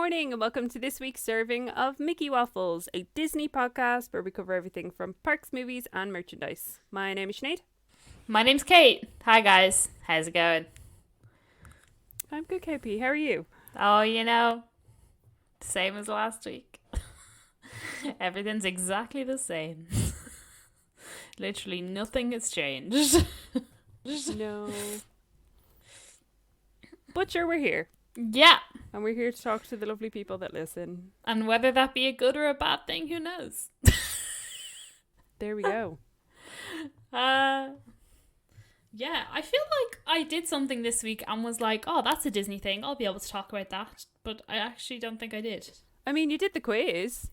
morning and welcome to this week's serving of Mickey Waffles, a Disney podcast where we cover everything from parks, movies and merchandise. My name is Sinead. My name's Kate. Hi guys. How's it going? I'm good, KP. How are you? Oh, same as last week. Everything's exactly the same. Literally nothing has changed. No. But sure, we're here. Yeah. And we're here to talk to the lovely people that listen. And whether that be a good or a bad thing, who knows? There we go. Yeah, I feel like I did something this week and was like, oh, that's a Disney thing. I'll be able to talk about that. But I actually don't think I did. I mean, you did the quiz.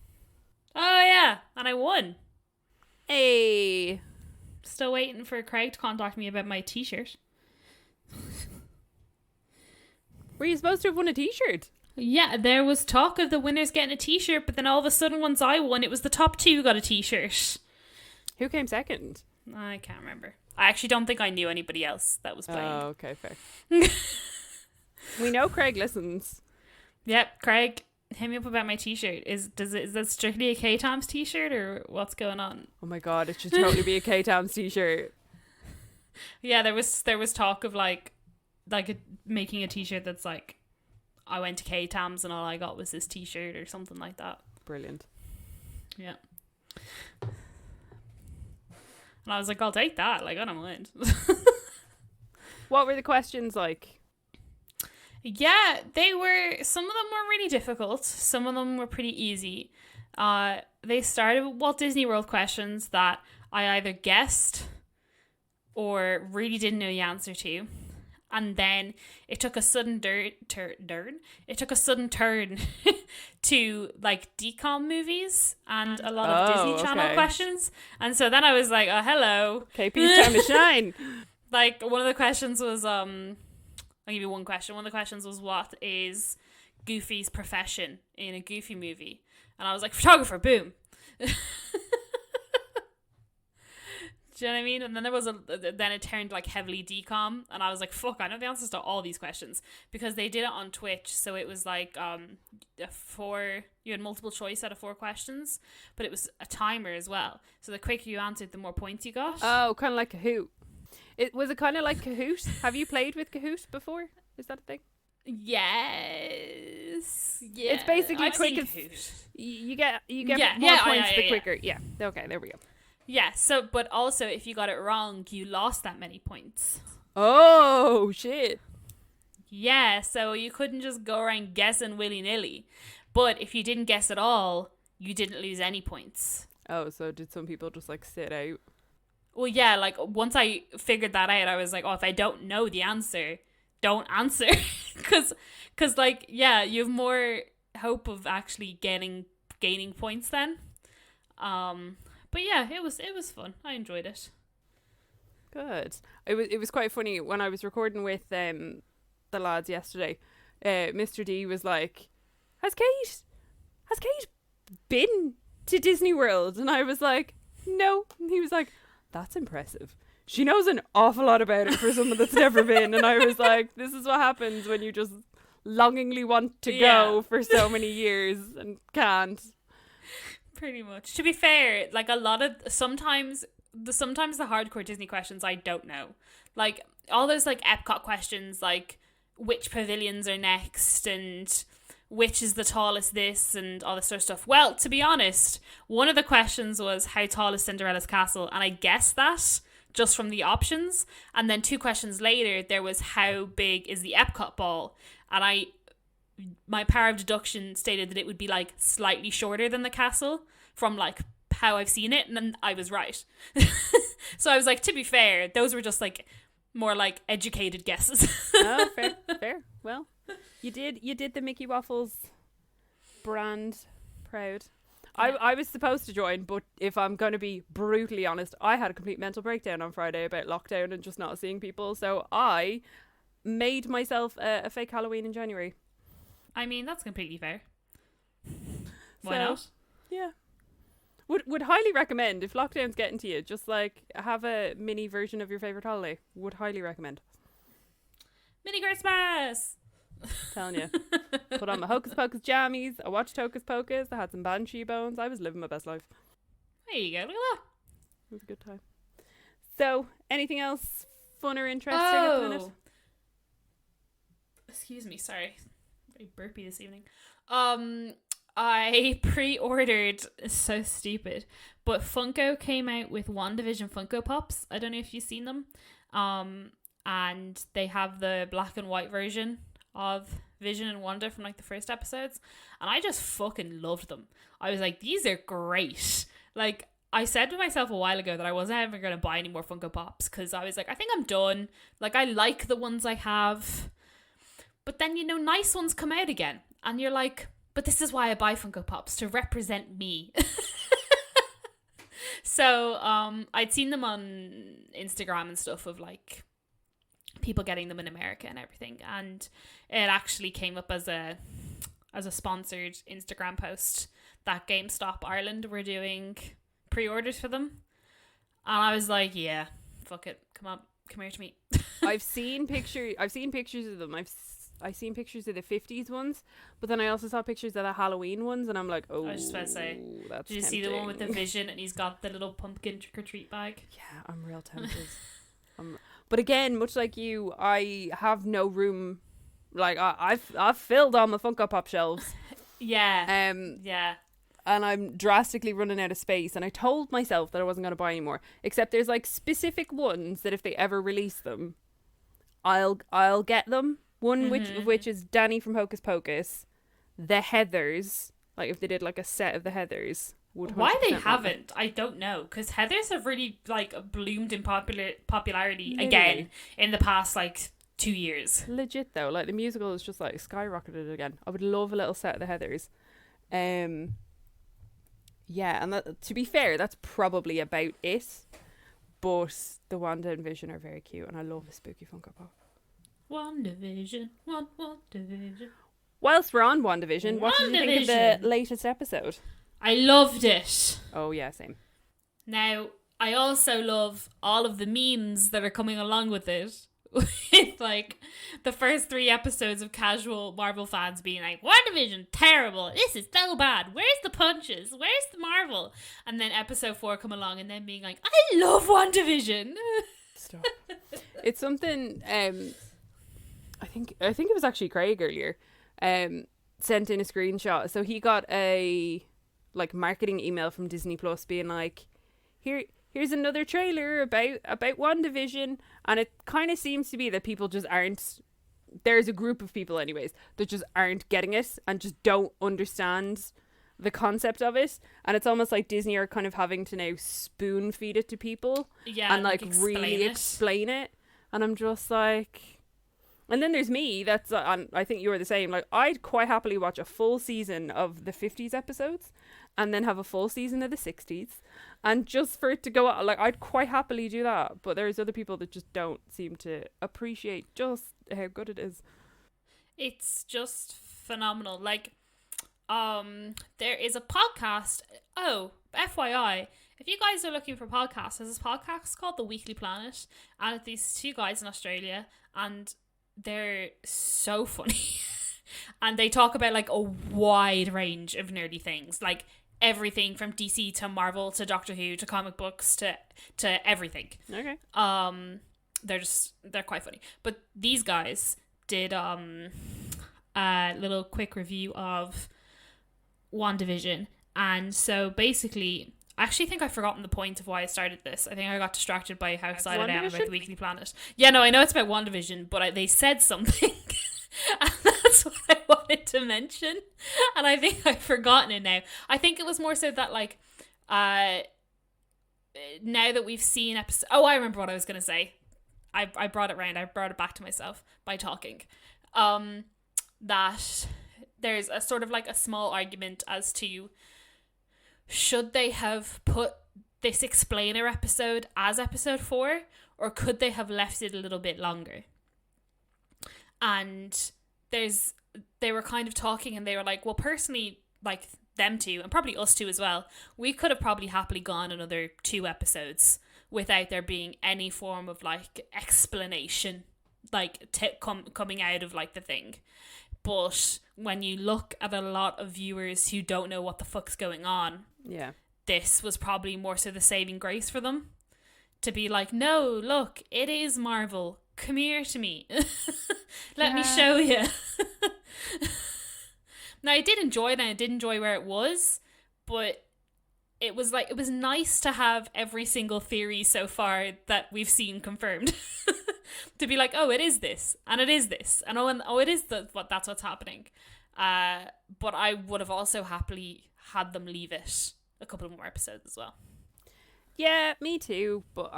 Oh, yeah. And I won. Hey. Still waiting for Craig to contact me about my t-shirt. Were you supposed to have won a t-shirt? Yeah, there was talk of the winners getting a t-shirt, but then all of a sudden once I won, it was the top two who got a t-shirt. Who came second? I can't remember. I actually don't think I knew anybody else that was playing. Oh, okay, fair. We know Craig listens. Yep, Craig, hit me up about my t-shirt. Is that strictly a K-Toms t-shirt or what's going on? Oh my god, it should totally be a K-Toms t-shirt. Yeah, there was talk of making a t-shirt that's like, I went to K-Toms and all I got was this t-shirt or something like that. Brilliant. Yeah. And I was like, I'll take that. Like, I don't mind. What were the questions like? Yeah, some of them were really difficult. Some of them were pretty easy. They started with Walt Disney World questions that I either guessed or really didn't know the answer to. And then it took a sudden turn to like decom movies and a lot of Disney Channel questions. And so then I was like, oh, hello. KP's time to shine. Like one of the questions was, I'll give you one question. One of the questions was, what is Goofy's profession in a Goofy movie? And I was like, photographer, boom. Do you know what I mean? And then then it turned like heavily decom, and I was like, fuck, I know the answers to all these questions, because they did it on Twitch. So it was like you had multiple choice out of 4 questions, but it was a timer as well. So the quicker you answered, the more points you got. Oh, kind of like Kahoot. Was it kind of like Kahoot? Have you played with Kahoot before? Is that a thing? Yes. Yeah. It's basically quickest. You get more points the quicker. Yeah. Okay, there we go. Yeah, but also if you got it wrong, you lost that many points. Oh, shit. Yeah, so you couldn't just go around guessing willy-nilly. But if you didn't guess at all, you didn't lose any points. Oh, so did some people just like sit out? Well, yeah, like once I figured that out, I was like, oh, if I don't know the answer, don't answer. Because like, yeah, you have more hope of actually gaining points then. But yeah, it was fun. I enjoyed it. Good. It was quite funny when I was recording with the lads yesterday. Mr. D was like, "Has Kate been to Disney World?" And I was like, "No." And he was like, "That's impressive. She knows an awful lot about it for someone that's never been." And I was like, "This is what happens when you just longingly want to go for so many years and can't." Pretty much. To be fair, like sometimes the hardcore Disney questions I don't know. Like all those like Epcot questions, like which pavilions are next and which is the tallest this and all this sort of stuff. Well, to be honest, one of the questions was how tall is Cinderella's castle, and I guessed that just from the options. And then 2 questions later, there was how big is the Epcot ball, and my power of deduction stated that it would be like slightly shorter than the castle from like how I've seen it, and then I was right. So I was like, to be fair, those were just like more like educated guesses. Oh, fair. Well, you did the Mickey Waffles brand proud. Yeah. I was supposed to join, but if I'm going to be brutally honest, I had a complete mental breakdown on Friday about lockdown and just not seeing people, so I made myself a fake Halloween in January. I mean, that's completely fair. Why not? Yeah. Would highly recommend, if lockdown's getting to you, just like have a mini version of your favourite holiday. Would highly recommend. Mini Christmas! Telling you. Put on my Hocus Pocus jammies. I watched Hocus Pocus. I had some Banshee bones. I was living my best life. There you go. Look at that. It was a good time. So, anything else fun or interesting at the minute? Excuse me, sorry. Very burpy this evening. I pre-ordered, so stupid, but Funko came out with WandaVision Funko Pops. I don't know if you've seen them. And they have the black and white version of Vision and Wanda from like the first episodes, and I just fucking loved them. I was like, these are great. Like, I said to myself a while ago that I wasn't ever going to buy any more Funko Pops because I was like, I think I'm done. Like, I like the ones I have. But then, you know, nice ones come out again. And you're like, but this is why I buy Funko Pops, to represent me. So, I'd seen them on Instagram and stuff of like people getting them in America and everything. And it actually came up as a sponsored Instagram post that GameStop Ireland were doing pre-orders for them, and I was like, yeah, fuck it, come here to me. I've seen pictures of them. I've seen pictures of the 50s ones, but then I also saw pictures of the Halloween ones, and I'm like, oh, I was just about to say, that's did you see the one with the Vision and he's got the little pumpkin trick-or-treat bag? Yeah, I'm real tempted. But again, much like you, I have no room. Like, I've filled all my Funko Pop shelves. Yeah. Yeah. And I'm drastically running out of space, and I told myself that I wasn't going to buy any more, except there's like specific ones that if they ever release them, I'll get them. One which is Danny from Hocus Pocus, the Heathers, like if they did like a set of the Heathers, would why they haven't, I don't know, because Heathers have really like bloomed in popularity Literally. Again in the past like 2 years. Legit though, like the musical has just like skyrocketed again. I would love a little set of the Heathers. Yeah, and that, to be fair, that's probably about it. But the Wanda and Vision are very cute, and I love a spooky Funko Pop. WandaVision, WandaVision. Whilst we're on WandaVision, what did you think of the latest episode? I loved it. Oh yeah, same. Now, I also love all of the memes that are coming along with it. With like the first 3 episodes of casual Marvel fans being like, WandaVision, terrible, this is so bad, where's the punches, where's the Marvel? And then episode 4 come along and then being like, I love WandaVision. Stop. It's something I think it was actually Craig earlier sent in a screenshot. So he got a like marketing email from Disney Plus being like, here's another trailer about WandaVision, and it kind of seems to be that people just aren't. There's a group of people, anyways, that just aren't getting it and just don't understand the concept of it, and it's almost like Disney are kind of having to now spoon feed it to people, and like really explain it. And I'm just like, and then there's me. That's and I think you were the same. Like, I'd quite happily watch a full season of the 50s episodes, and then have a full season of the 60s. And just for it to go out, like, I'd quite happily do that. But there's other people that just don't seem to appreciate just how good it is. It's just phenomenal. Like, there is a podcast. Oh, FYI, if you guys are looking for podcasts, there's this podcast called The Weekly Planet. And it's these 2 guys in Australia. And they're so funny. And they talk about, like, a wide range of nerdy things. Like, everything from DC to Marvel to Doctor Who to comic books to everything. Okay. They're quite funny. But these guys did a little quick review of WandaVision, and so basically, I actually think I've forgotten the point of why I started this. I think I got distracted by how excited I am about the Weekly Planet. Yeah, no, I know it's about WandaVision, but they said something. And that's what I wanted to mention, and I think I've forgotten it now. I think it was more so that, like, now that we've seen episode. Oh, I remember what I was gonna say. I brought it round. I brought it back to myself by talking. That there's a sort of like a small argument as to should they have put this explainer episode as episode 4, or could they have left it a little bit longer? And they were kind of talking, and they were like, well, personally, like them two, and probably us two as well, we could have probably happily gone another 2 episodes without there being any form of like explanation like coming out of like the thing. But when you look at a lot of viewers who don't know what the fuck's going on, Yeah. this was probably more so the saving grace for them. To be like, no, look, it is Marvel. Come here to me. Let me show you. Now, I did enjoy it, and I did enjoy where it was, but it was nice to have every single theory so far that we've seen confirmed. To be like, oh, it is this, and it is this, and it is that's what's happening. But I would have also happily had them leave it a couple more episodes as well. Yeah, me too. But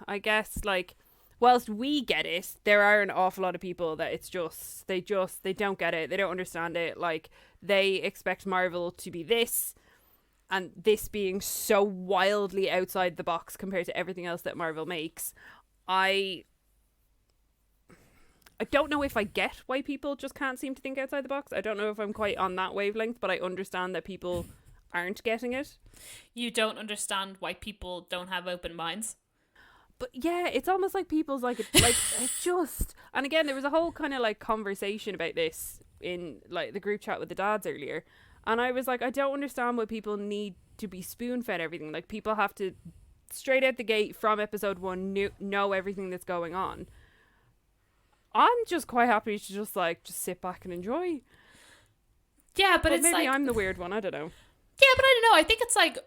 I guess, like, whilst we get it, there are an awful lot of people that it's just they don't get it. They don't understand it. Like, they expect Marvel to be this, and this being so wildly outside the box compared to everything else that Marvel makes. I don't know if I get why people just can't seem to think outside the box. I don't know if I'm quite on that wavelength, but I understand that people aren't getting it. You don't understand why people don't have open minds. But yeah, it's almost like people's like it just, and again, there was a whole kind of like conversation about this in like the group chat with the dads earlier, and I was like, I don't understand why people need to be spoon fed everything. Like, people have to straight out the gate from episode 1 know everything that's going on. I'm just quite happy to just sit back and enjoy. Yeah, but it's maybe like, I'm the weird one. I don't know. Yeah, but I don't know. I think it's like,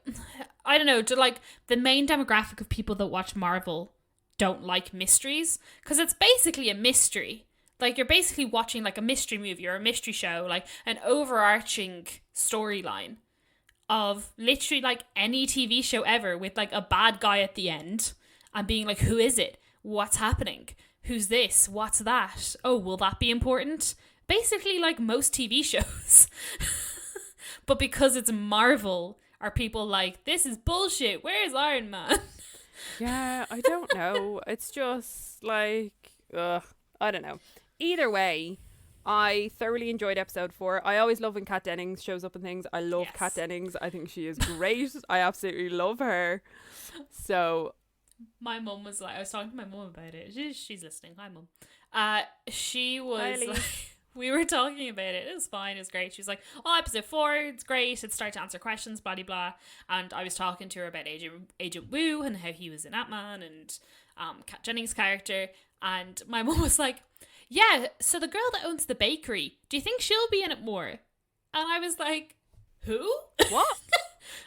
I don't know, like the main demographic of people that watch Marvel don't like mysteries, because it's basically a mystery. Like, you're basically watching like a mystery movie or a mystery show, like an overarching storyline of literally like any TV show ever, with like a bad guy at the end and being like, who is it? What's happening? Who's this? What's that? Oh, will that be important? Basically like most TV shows. But because it's Marvel, are people like, this is bullshit, where's Iron Man? Yeah, I don't know. It's just like, I don't know. Either way, I thoroughly enjoyed episode 4. I always love when Kat Dennings shows up in things. I love Kat Dennings. I think she is great. I absolutely love her. So my mum was like, I was talking to my mum about it. She's listening. Hi, mum. She was like, we were talking about it. It was fine. It was great. She was like, oh, episode 4, it's great. It's starting to answer questions, blah, blah, blah. And I was talking to her about Agent Wu and how he was in Ant-Man and Kat Jennings' character. And my mum was like, yeah, so the girl that owns the bakery, do you think she'll be in it more? And I was like, who? What?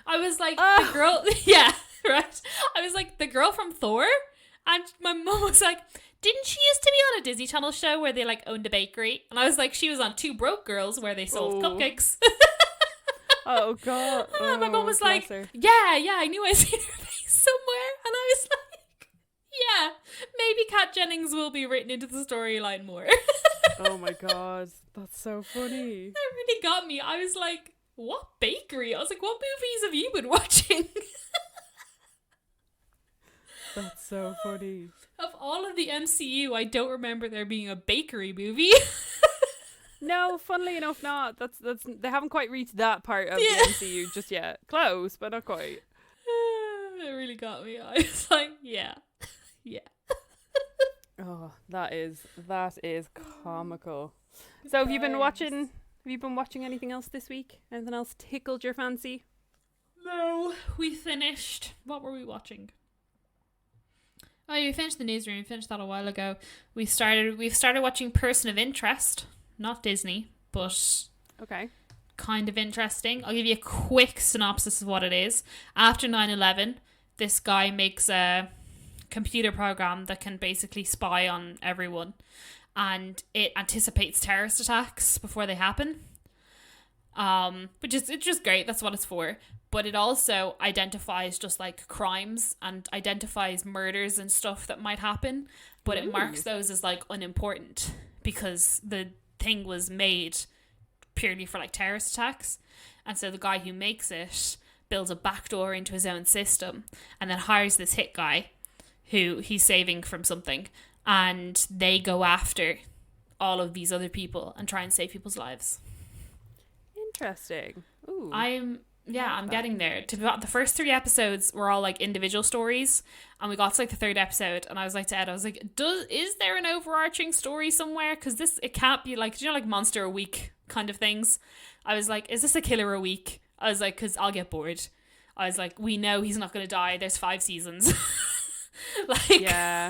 I was like, the girl, yeah, right? I was like, the girl from Thor? And my mum was like, didn't she used to be on a Disney Channel show where they like owned a bakery? And I was like, she was on Two Broke Girls where they sold cupcakes. Oh God. My mum was like, her. yeah, I knew I seen her face somewhere. And I was like, yeah, maybe Kat Jennings will be written into the storyline more. Oh my God, that's so funny. That really got me. I was like, what bakery? I was like, what movies have you been watching? That's so funny. Of all of the MCU, I don't remember there being a bakery movie. No, funnily enough, not. That's they haven't quite reached that part of the MCU just yet. Close, but not quite. It really got me. I was like, yeah. Oh, that is comical. So have you been watching anything else this week? Anything else tickled your fancy? No. We finished. What were we watching? Oh, we finished the newsroom. We finished that a while ago. We've started watching Person of Interest. Not Disney, but okay, kind of interesting. I'll give you a quick synopsis of what it is. After 9/11, this guy makes a computer program that can basically spy on everyone, and it anticipates terrorist attacks before they happen. It's just great. That's what it's for. But it also identifies just like crimes and identifies murders and stuff that might happen. But it marks those as like unimportant because the thing was made purely for like terrorist attacks. And so the guy who makes it builds a backdoor into his own system and then hires this hit guy who he's saving from something. And they go after all of these other people and try and save people's lives. Interesting. Ooh. Yeah, I'm getting there. The first 3 episodes were all like individual stories, and we got to like the 3rd episode, and I was like to Ed, I was like, is there an overarching story somewhere? Because it can't be like, like Monster a Week kind of things. I was like, is this a killer a week? I was like, because I'll get bored. I was like, we know he's not going to die. There's 5 seasons. Like, yeah.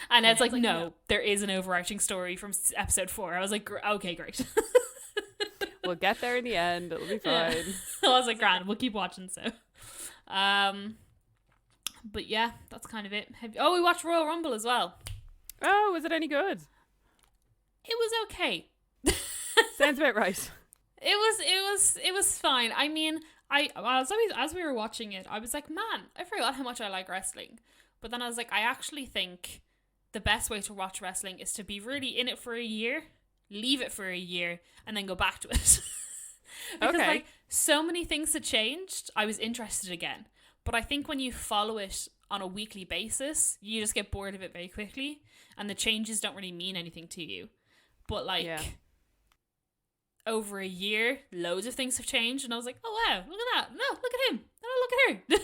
And Ed's like, no, there is an overarching story from episode 4. I was like, okay, great. We'll get there in the end. It'll be fine. Yeah. I was like, grand. We'll keep watching. So, but yeah, that's kind of it. We watched Royal Rumble as well. Oh, was it any good? It was okay. Sounds about right. It was fine. I mean, as we were watching it, I was like, man, I forgot how much I like wrestling. But then I was like, I actually think the best way to watch wrestling is to be really in it for a year, leave it for a year, and then go back to it. Because like so many things had changed, I was interested again. But I think when you follow it on a weekly basis, you just get bored of it very quickly, and the changes don't really mean anything to you. But like over a year, loads of things have changed, and I was like, oh wow, look at that. No, look at him. Oh, look at her.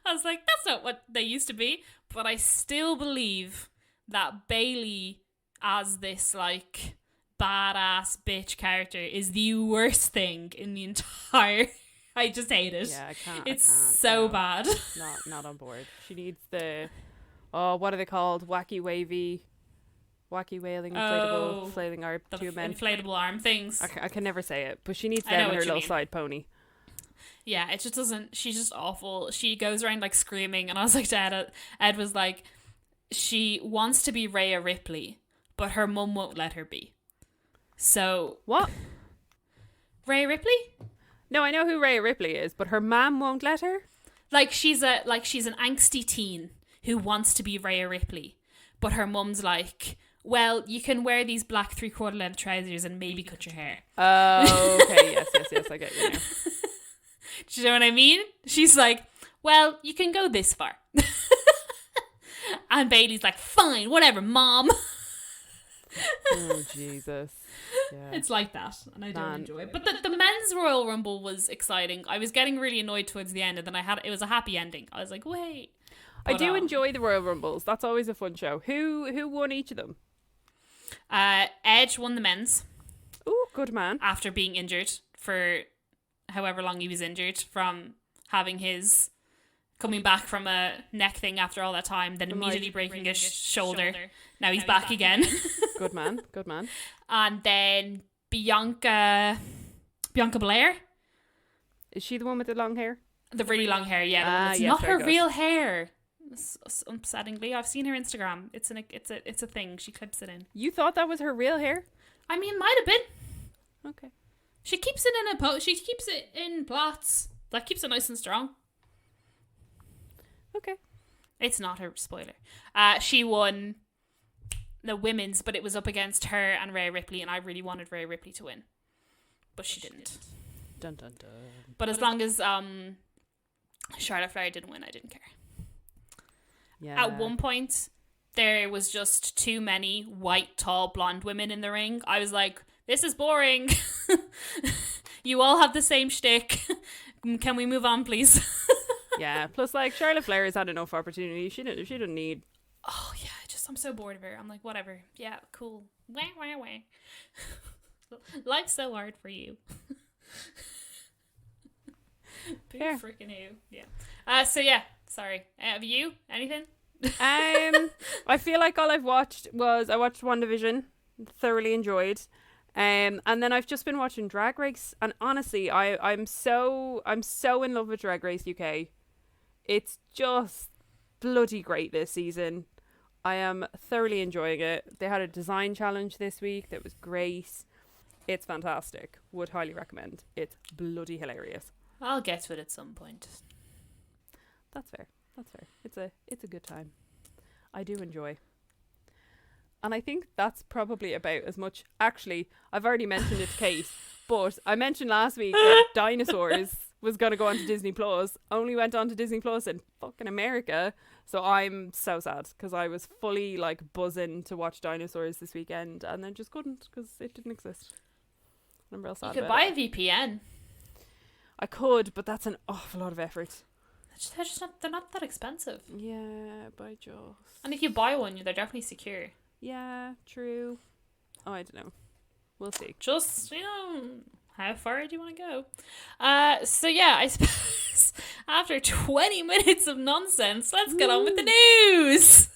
I was like, that's not what they used to be. But I still believe that Bailey as this like badass bitch character is the worst thing in the entire. I just hate it. Yeah, I can't. It's so bad. Not on board. She needs the what are they called? Wacky wailing inflatable flailing arm two men. Inflatable arm things. I can never say it, but she needs them in her little side pony. Yeah, it just doesn't. She's just awful. She goes around like screaming, and I was like to Ed was like, she wants to be Rhea Ripley, but her mum won't let her be. So what? Rhea Ripley? No, I know who Rhea Ripley is, but her mum won't let her. Like she's an angsty teen who wants to be Rhea Ripley, but her mum's like, well, you can wear these black 3/4 length trousers and maybe cut your hair. Oh, okay, yes, I get you now. Do you know what I mean? She's like, well, you can go this far. And Bailey's like, fine, whatever, mom. Oh, Jesus. Yeah. It's like that, and I don't enjoy it. But the men's Royal Rumble was exciting. I was getting really annoyed towards the end, and then it was a happy ending. I was like, wait. But, I do enjoy the Royal Rumbles. That's always a fun show. Who won each of them? Edge won the men's. Ooh, good man. After being injured for however long he was injured from having his coming back from a neck thing after all that time, then immediately breaking his shoulder. Now he's back again. Good man. And then Bianca Belair. Is she the one with the long hair? The really long hair, yeah. It's not her real hair. Upsettingly, I've seen her Instagram. It's a thing. She clips it in. You thought that was her real hair? I mean, might have been. Okay. She keeps it in she keeps it in plaits. That keeps it nice and strong. Okay. It's not her, spoiler. She won the women's, but it was up against her and Rhea Ripley, and I really wanted Rhea Ripley to win, but she didn't. Dun dun dun. But as long as Charlotte Flair didn't win, I didn't care. Yeah. At one point, there was just too many white, tall, blonde women in the ring. I was like, this is boring. You all have the same shtick. Can we move on, please? Yeah. Plus, like, Charlotte Flair has had enough opportunity. She didn't need. Oh yeah, I'm so bored of her. I'm like, whatever. Yeah, cool. Wah wah wah. Life's so hard for you. Big freaking who. Yeah. So yeah. Sorry. Have you anything? I feel like all I've watched was I watched WandaVision, thoroughly enjoyed, and then I've just been watching Drag Race, and honestly, I'm so in love with Drag Race UK. It's just bloody great this season. I am thoroughly enjoying it. They had a design challenge this week that was great. It's fantastic. Would highly recommend. It's bloody hilarious. I'll get to it at some point. That's fair. It's a good time. I do enjoy. And I think that's probably about as much. Actually, I've already mentioned it to Kate, but I mentioned last week that Dinosaurs was going to go on to Disney Plus. Only went on to Disney Plus in fucking America. So I'm so sad because I was fully like buzzing to watch Dinosaurs this weekend and then just couldn't because it didn't exist. I'm real sad. You could buy a VPN. I could, but that's an awful lot of effort. They're not that expensive. Yeah, by just. And if you buy one, they're definitely secure. Yeah, true. Oh, I don't know. We'll see. Just, how far do you want to go? So yeah, I suppose after 20 minutes of nonsense, let's get on with the news.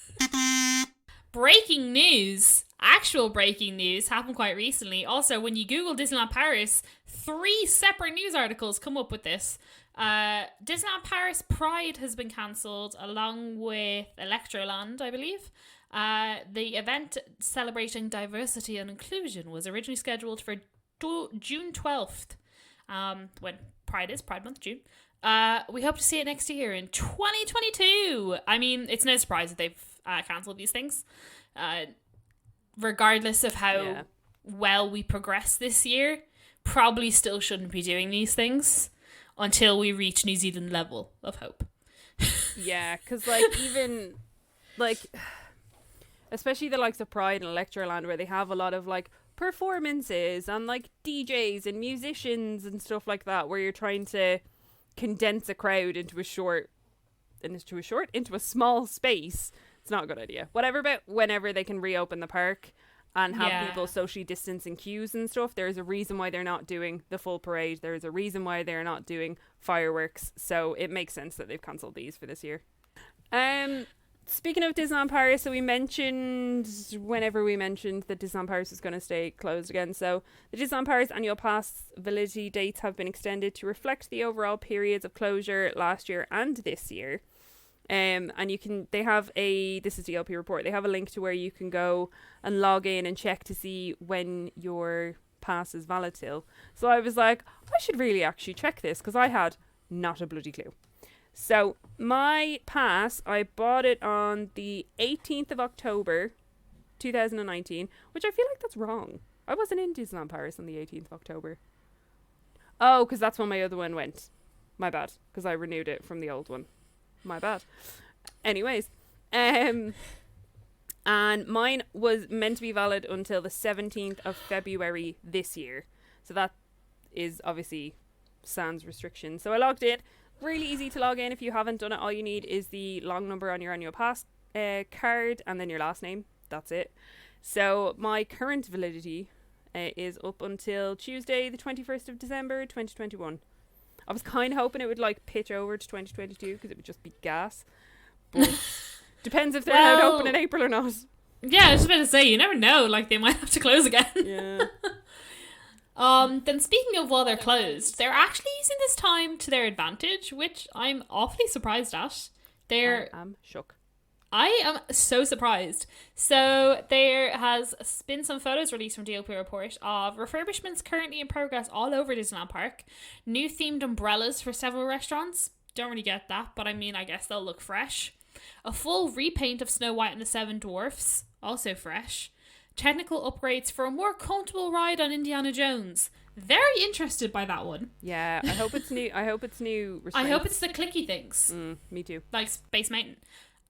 Breaking news. Actual breaking news happened quite recently. Also, when you Google Disneyland Paris, 3 separate news articles come up with this. Disneyland Paris Pride has been cancelled along with Electroland, I believe. The event celebrating diversity and inclusion was originally scheduled for June 12th, when Pride Month, June. We hope to see it next year in 2022. I mean, it's no surprise that they've cancelled these things. Regardless of how well we progress this year, probably still shouldn't be doing these things until we reach New Zealand level of hope. Yeah, because even especially the likes of Pride and Electroland, where they have a lot of performances and DJs and musicians and stuff like that, where you're trying to condense a crowd into a small space. It's not a good idea. Whatever about whenever they can reopen the park and have people socially distance in queues and stuff. There's a reason why they're not doing the full parade. There's a reason why they're not doing fireworks. So it makes sense that they've cancelled these for this year. Speaking of Disneyland Paris, so whenever we mentioned that Disneyland Paris is going to stay closed again. So the Disneyland Paris annual pass validity dates have been extended to reflect the overall periods of closure last year and this year. And they have this is DLP report. They have a link to where you can go and log in and check to see when your pass is valid till. So I was like, I should really actually check this, because I had not a bloody clue. So my pass, I bought it on the 18th of October, 2019, which I feel like that's wrong. I wasn't in Disneyland Paris on the 18th of October. Oh, because that's when my other one went. My bad, because I renewed it from the old one. My bad. Anyways, and mine was meant to be valid until the 17th of February this year. So that is obviously sans restriction. So I logged in. Really easy to log in. If you haven't done it, all you need is the long number on your annual pass card and then your last name. That's it. So my current validity is up until Tuesday, the 21st of December, 2021. I was kind of hoping it would pitch over to 2022 because it would just be gas. But depends if they're allowed to open in April or not. Yeah, I was just about to say, you never know. They might have to close again. Yeah. Then speaking of while they're closed, they're actually using this time to their advantage, which I'm awfully surprised at. I'm shook. I am so surprised. So there has been some photos released from DLP Report of refurbishments currently in progress all over Disneyland Park. New themed umbrellas for several restaurants. Don't really get that, but I mean, I guess they'll look fresh. A full repaint of Snow White and the Seven Dwarfs. Also fresh. Technical upgrades for a more comfortable ride on Indiana Jones. Very interested by that one. Yeah, I hope it's new. I hope it's new restraints. I hope it's the clicky things. Me too. Like Space Mountain.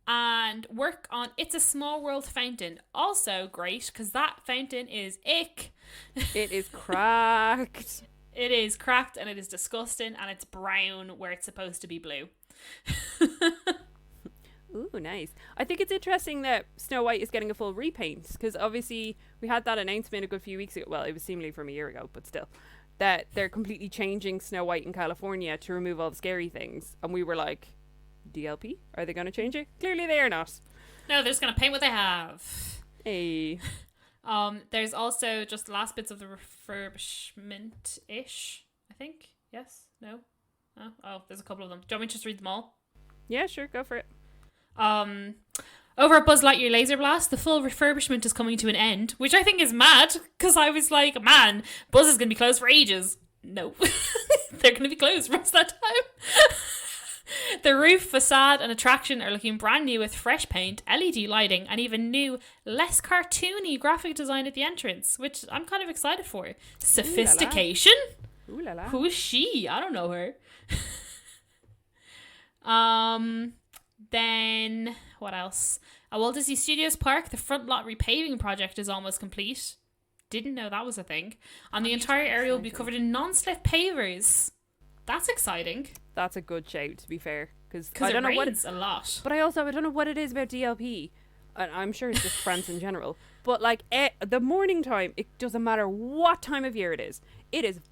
And work on It's a Small World fountain. Also great, because that fountain is ick. It is cracked. It is cracked and it is disgusting, and it's brown where it's supposed to be blue. Ooh, nice. I think it's interesting that Snow White is getting a full repaint, because obviously we had that announcement a good few weeks ago. Well, it was seemingly from a year ago, but still. That they're completely changing Snow White in California to remove all the scary things. And we were like, DLP? Are they going to change it? Clearly they are not. No, they're just going to paint what they have. Hey. There's also just the last bits of the refurbishment-ish, I think. Yes? No? Oh, there's a couple of them. Do you want me to just read them all? Yeah, sure. Go for it. Over at Buzz Lightyear Laser Blast, the full refurbishment is coming to an end, which I think is mad, because I was like, man, Buzz is going to be closed for ages. No. They're going to be closed for the rest of that time. The roof, facade and attraction are looking brand new with fresh paint, LED lighting and even new, less cartoony graphic design at the entrance, which I'm kind of excited for. Sophistication? Ooh la la. Who is she? I don't know her. Then, what else? At Walt Disney Studios Park, the front lot repaving project is almost complete. Didn't know that was a thing. And the entire area will be covered in non-slip pavers. That's exciting. That's a good shout, to be fair, because Because I don't it know what rains a lot. but I don't know what it is about DLP. And I'm sure it's just France in general. But like the morning time, it doesn't matter what time of year it is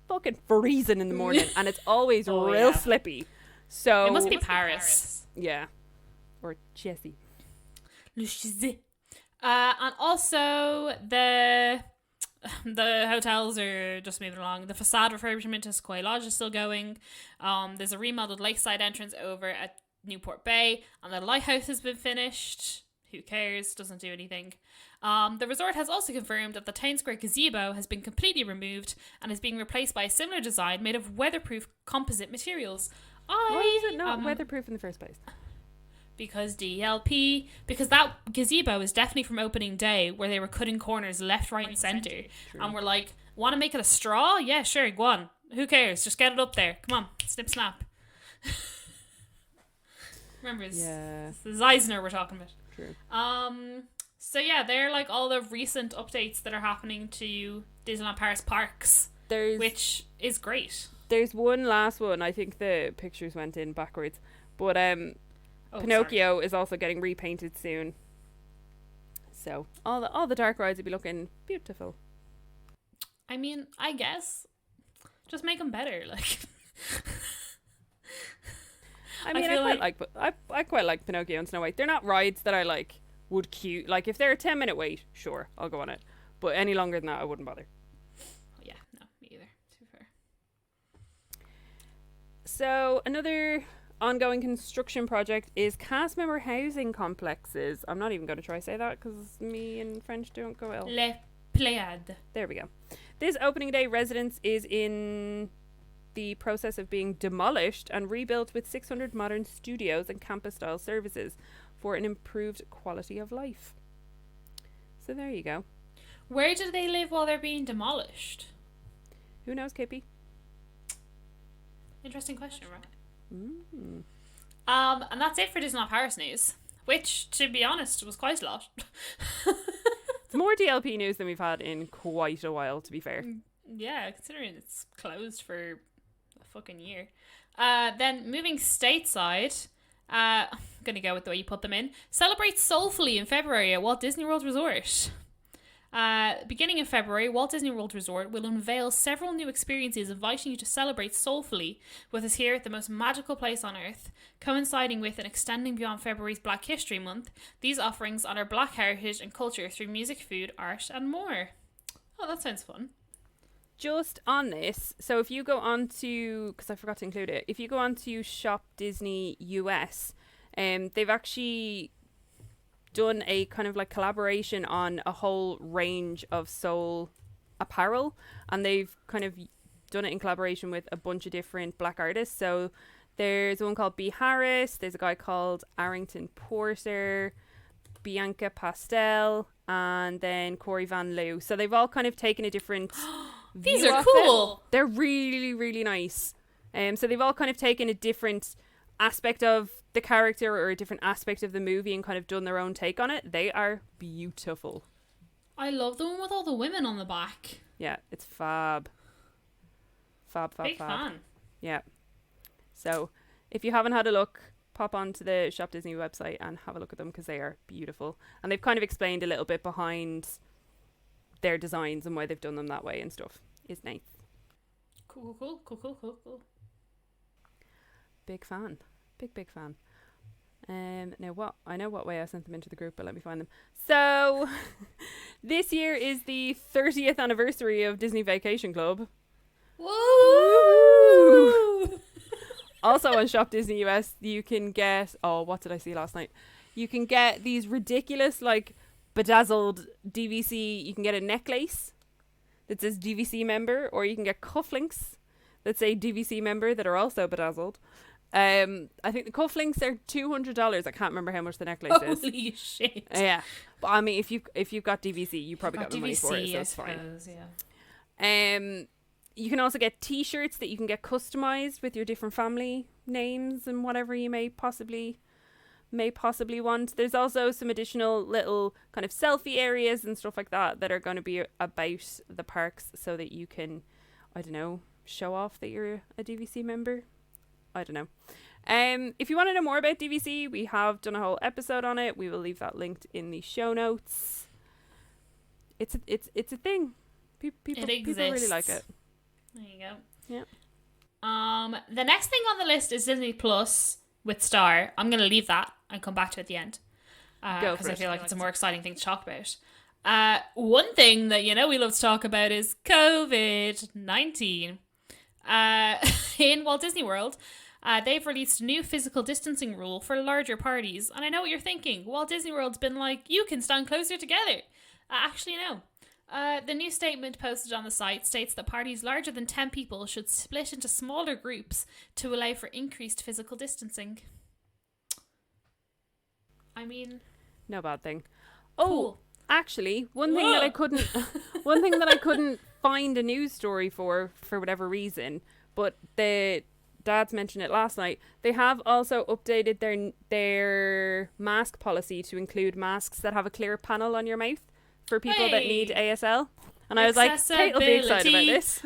fucking freezing in the morning, and it's always real slippy. So It must be Paris. Yeah, or Chessy. And also the hotels are just moving along. The facade refurbishment to Sequoia Lodge is still going. There's a remodeled lakeside entrance over at Newport Bay, and the lighthouse has been finished. Who cares? Doesn't do anything. The resort has also confirmed that the Town Square gazebo has been completely removed and is being replaced by a similar design made of weatherproof composite materials. Why is it not weatherproof in the first place? Because DLP, because that gazebo is definitely from opening day, where they were cutting corners left, right, and centre. And we're like, want to make it a straw? Yeah, sure, go on. Who cares? Just get it up there. Come on, snip, snap. Remember, it's Eisner we're talking about. True. So yeah, they're like all the recent updates that are happening to Disneyland Paris parks, which is great. There's one last one. I think the pictures went in backwards, but Pinocchio is also getting repainted soon. So all the dark rides will be looking beautiful. I mean, I guess just make them better. Like, I mean, I quite like Pinocchio and Snow White. They're not rides that I like would queue. Like, if they're a 10-minute wait, sure, I'll go on it. But any longer than that, I wouldn't bother. Yeah, no, me either. Too fair. So another ongoing construction project is cast member housing complexes. I'm not even going to try to say that because me and French don't go well. Les Pléiades. There we go. This opening day residence is in the process of being demolished and rebuilt with 600 modern studios and campus-style services for an improved quality of life. So there you go. Where do they live while they're being demolished? Who knows, KP? Interesting question, right? Mm. And that's it for Disneyland Paris news, which, to be honest, was quite a lot. It's more DLP news than we've had in quite a while, to be fair. Yeah, considering it's closed for a fucking year. Then moving stateside, I'm going to go with the way you put them in. Celebrate soulfully in February at Walt Disney World Resort. Beginning in February, Walt Disney World Resort will unveil several new experiences inviting you to celebrate soulfully with us here at the most magical place on earth. Coinciding with and extending beyond February's Black History Month, these offerings honour Black heritage and culture through music, food, art and more. Oh, that sounds fun. Just on this, so if you go on to, because I forgot to include it, if you go on to Shop Disney US, they've actually done a kind of like collaboration on a whole range of soul apparel, and they've kind of done it in collaboration with a bunch of different Black artists. So there's one called B. Harris, there's a guy called Arrington Porter, Bianca Pastel, and then Corey Van Loo. So they've all kind of taken a different These are cool. They're really, really nice. So they've all kind of taken a different aspect of the character or a different aspect of the movie and kind of done their own take on it. They are beautiful. I love the one with all the women on the back. Yeah, it's fab. Fab. Big fan. Yeah. So if you haven't had a look, pop onto the Shop Disney website and have a look at them because they are beautiful. And they've kind of explained a little bit behind their designs and why they've done them that way and stuff. It's nice. Cool. Big fan. Big fan. Now what? I know what way I sent them into the group, but let me find them. So this year is the 30th anniversary of Disney Vacation Club. Woo! Also on Shop Disney US, you can get, what did I see last night? You can get these ridiculous, like, bedazzled DVC. You can get a necklace that says DVC member, or you can get cufflinks that say DVC member that are also bedazzled. I think the cufflinks are $200. I can't remember how much the necklace is. Holy shit! Yeah, but I mean, if you've got DVC, you probably got the money for it, so that's fine. Yeah. You can also get T-shirts that you can get customized with your different family names and whatever you may possibly want. There's also some additional little kind of selfie areas and stuff like that are going to be about the parks, so that you can, I don't know, show off that you're a DVC member. I don't know. If you want to know more about DVC, we have done a whole episode on it. We will leave that linked in the show notes. It's a thing. People really like it. There you go. Yeah. The next thing on the list is Disney Plus with Star. I'm gonna leave that and come back to it at the end because I feel like it's a more exciting thing to talk about. One thing that we love to talk about is COVID-19. In Walt Disney World, they've released a new physical distancing rule for larger parties. And I know what you're thinking. Walt Disney World's been like, you can stand closer together. Actually, no. The new statement posted on the site states that parties larger than 10 people should split into smaller groups to allow for increased physical distancing. I mean, no bad thing. Cool. Actually, one thing that I couldn't find a news story for whatever reason, but the dads mentioned it last night. They have also updated their mask policy to include masks that have a clear panel on your mouth for people that need ASL. And I was like, Kate will be excited about this.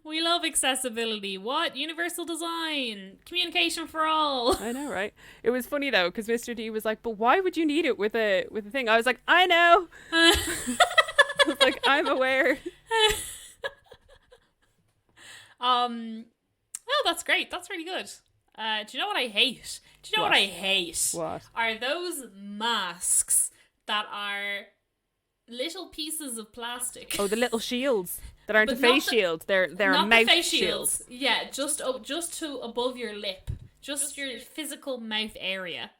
We love accessibility. What? Universal design. Communication for all. I know, right? It was funny though, because Mr. D was like, but why would you need it with a thing? I was like, I know. I was like, I'm aware. Oh, that's great. That's really good. Do you know what I hate? What I hate? What? Are those masks that are little pieces of plastic. Oh, the little shields that aren't a face shield. They're a mouth the face shield. shields. Yeah, just to above your lip. Just your physical mouth area.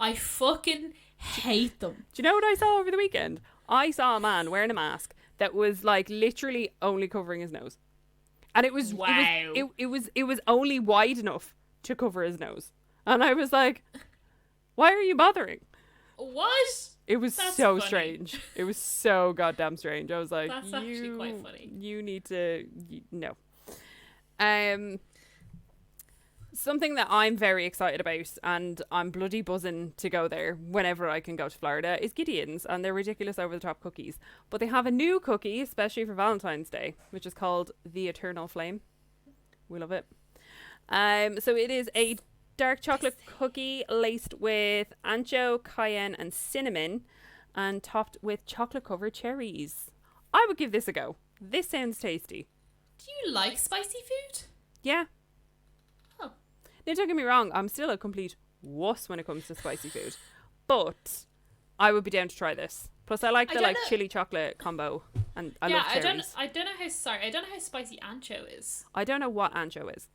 I fucking hate them. Do you know what I saw over the weekend? I saw a man wearing a mask that was like literally only covering his nose. And it was it was only wide enough to cover his nose. And I was like, why are you bothering? What? It was so strange. It was so goddamn strange. I was like, that's actually quite funny. You need to no. Something that I'm very excited about, and I'm bloody buzzing to go there whenever I can go to Florida, is Gideon's and their ridiculous over-the-top cookies. But they have a new cookie, especially for Valentine's Day, which is called the Eternal Flame. We love it. So it is a dark chocolate cookie laced with ancho, cayenne, and cinnamon, and topped with chocolate-covered cherries. I would give this a go. This sounds tasty. Do you like spicy food? Yeah. Oh. Now, don't get me wrong, I'm still a complete wuss when it comes to spicy food, but I would be down to try this. Plus, I like the chili chocolate combo, and I love cherries. I don't know how spicy ancho is. I don't know what ancho is.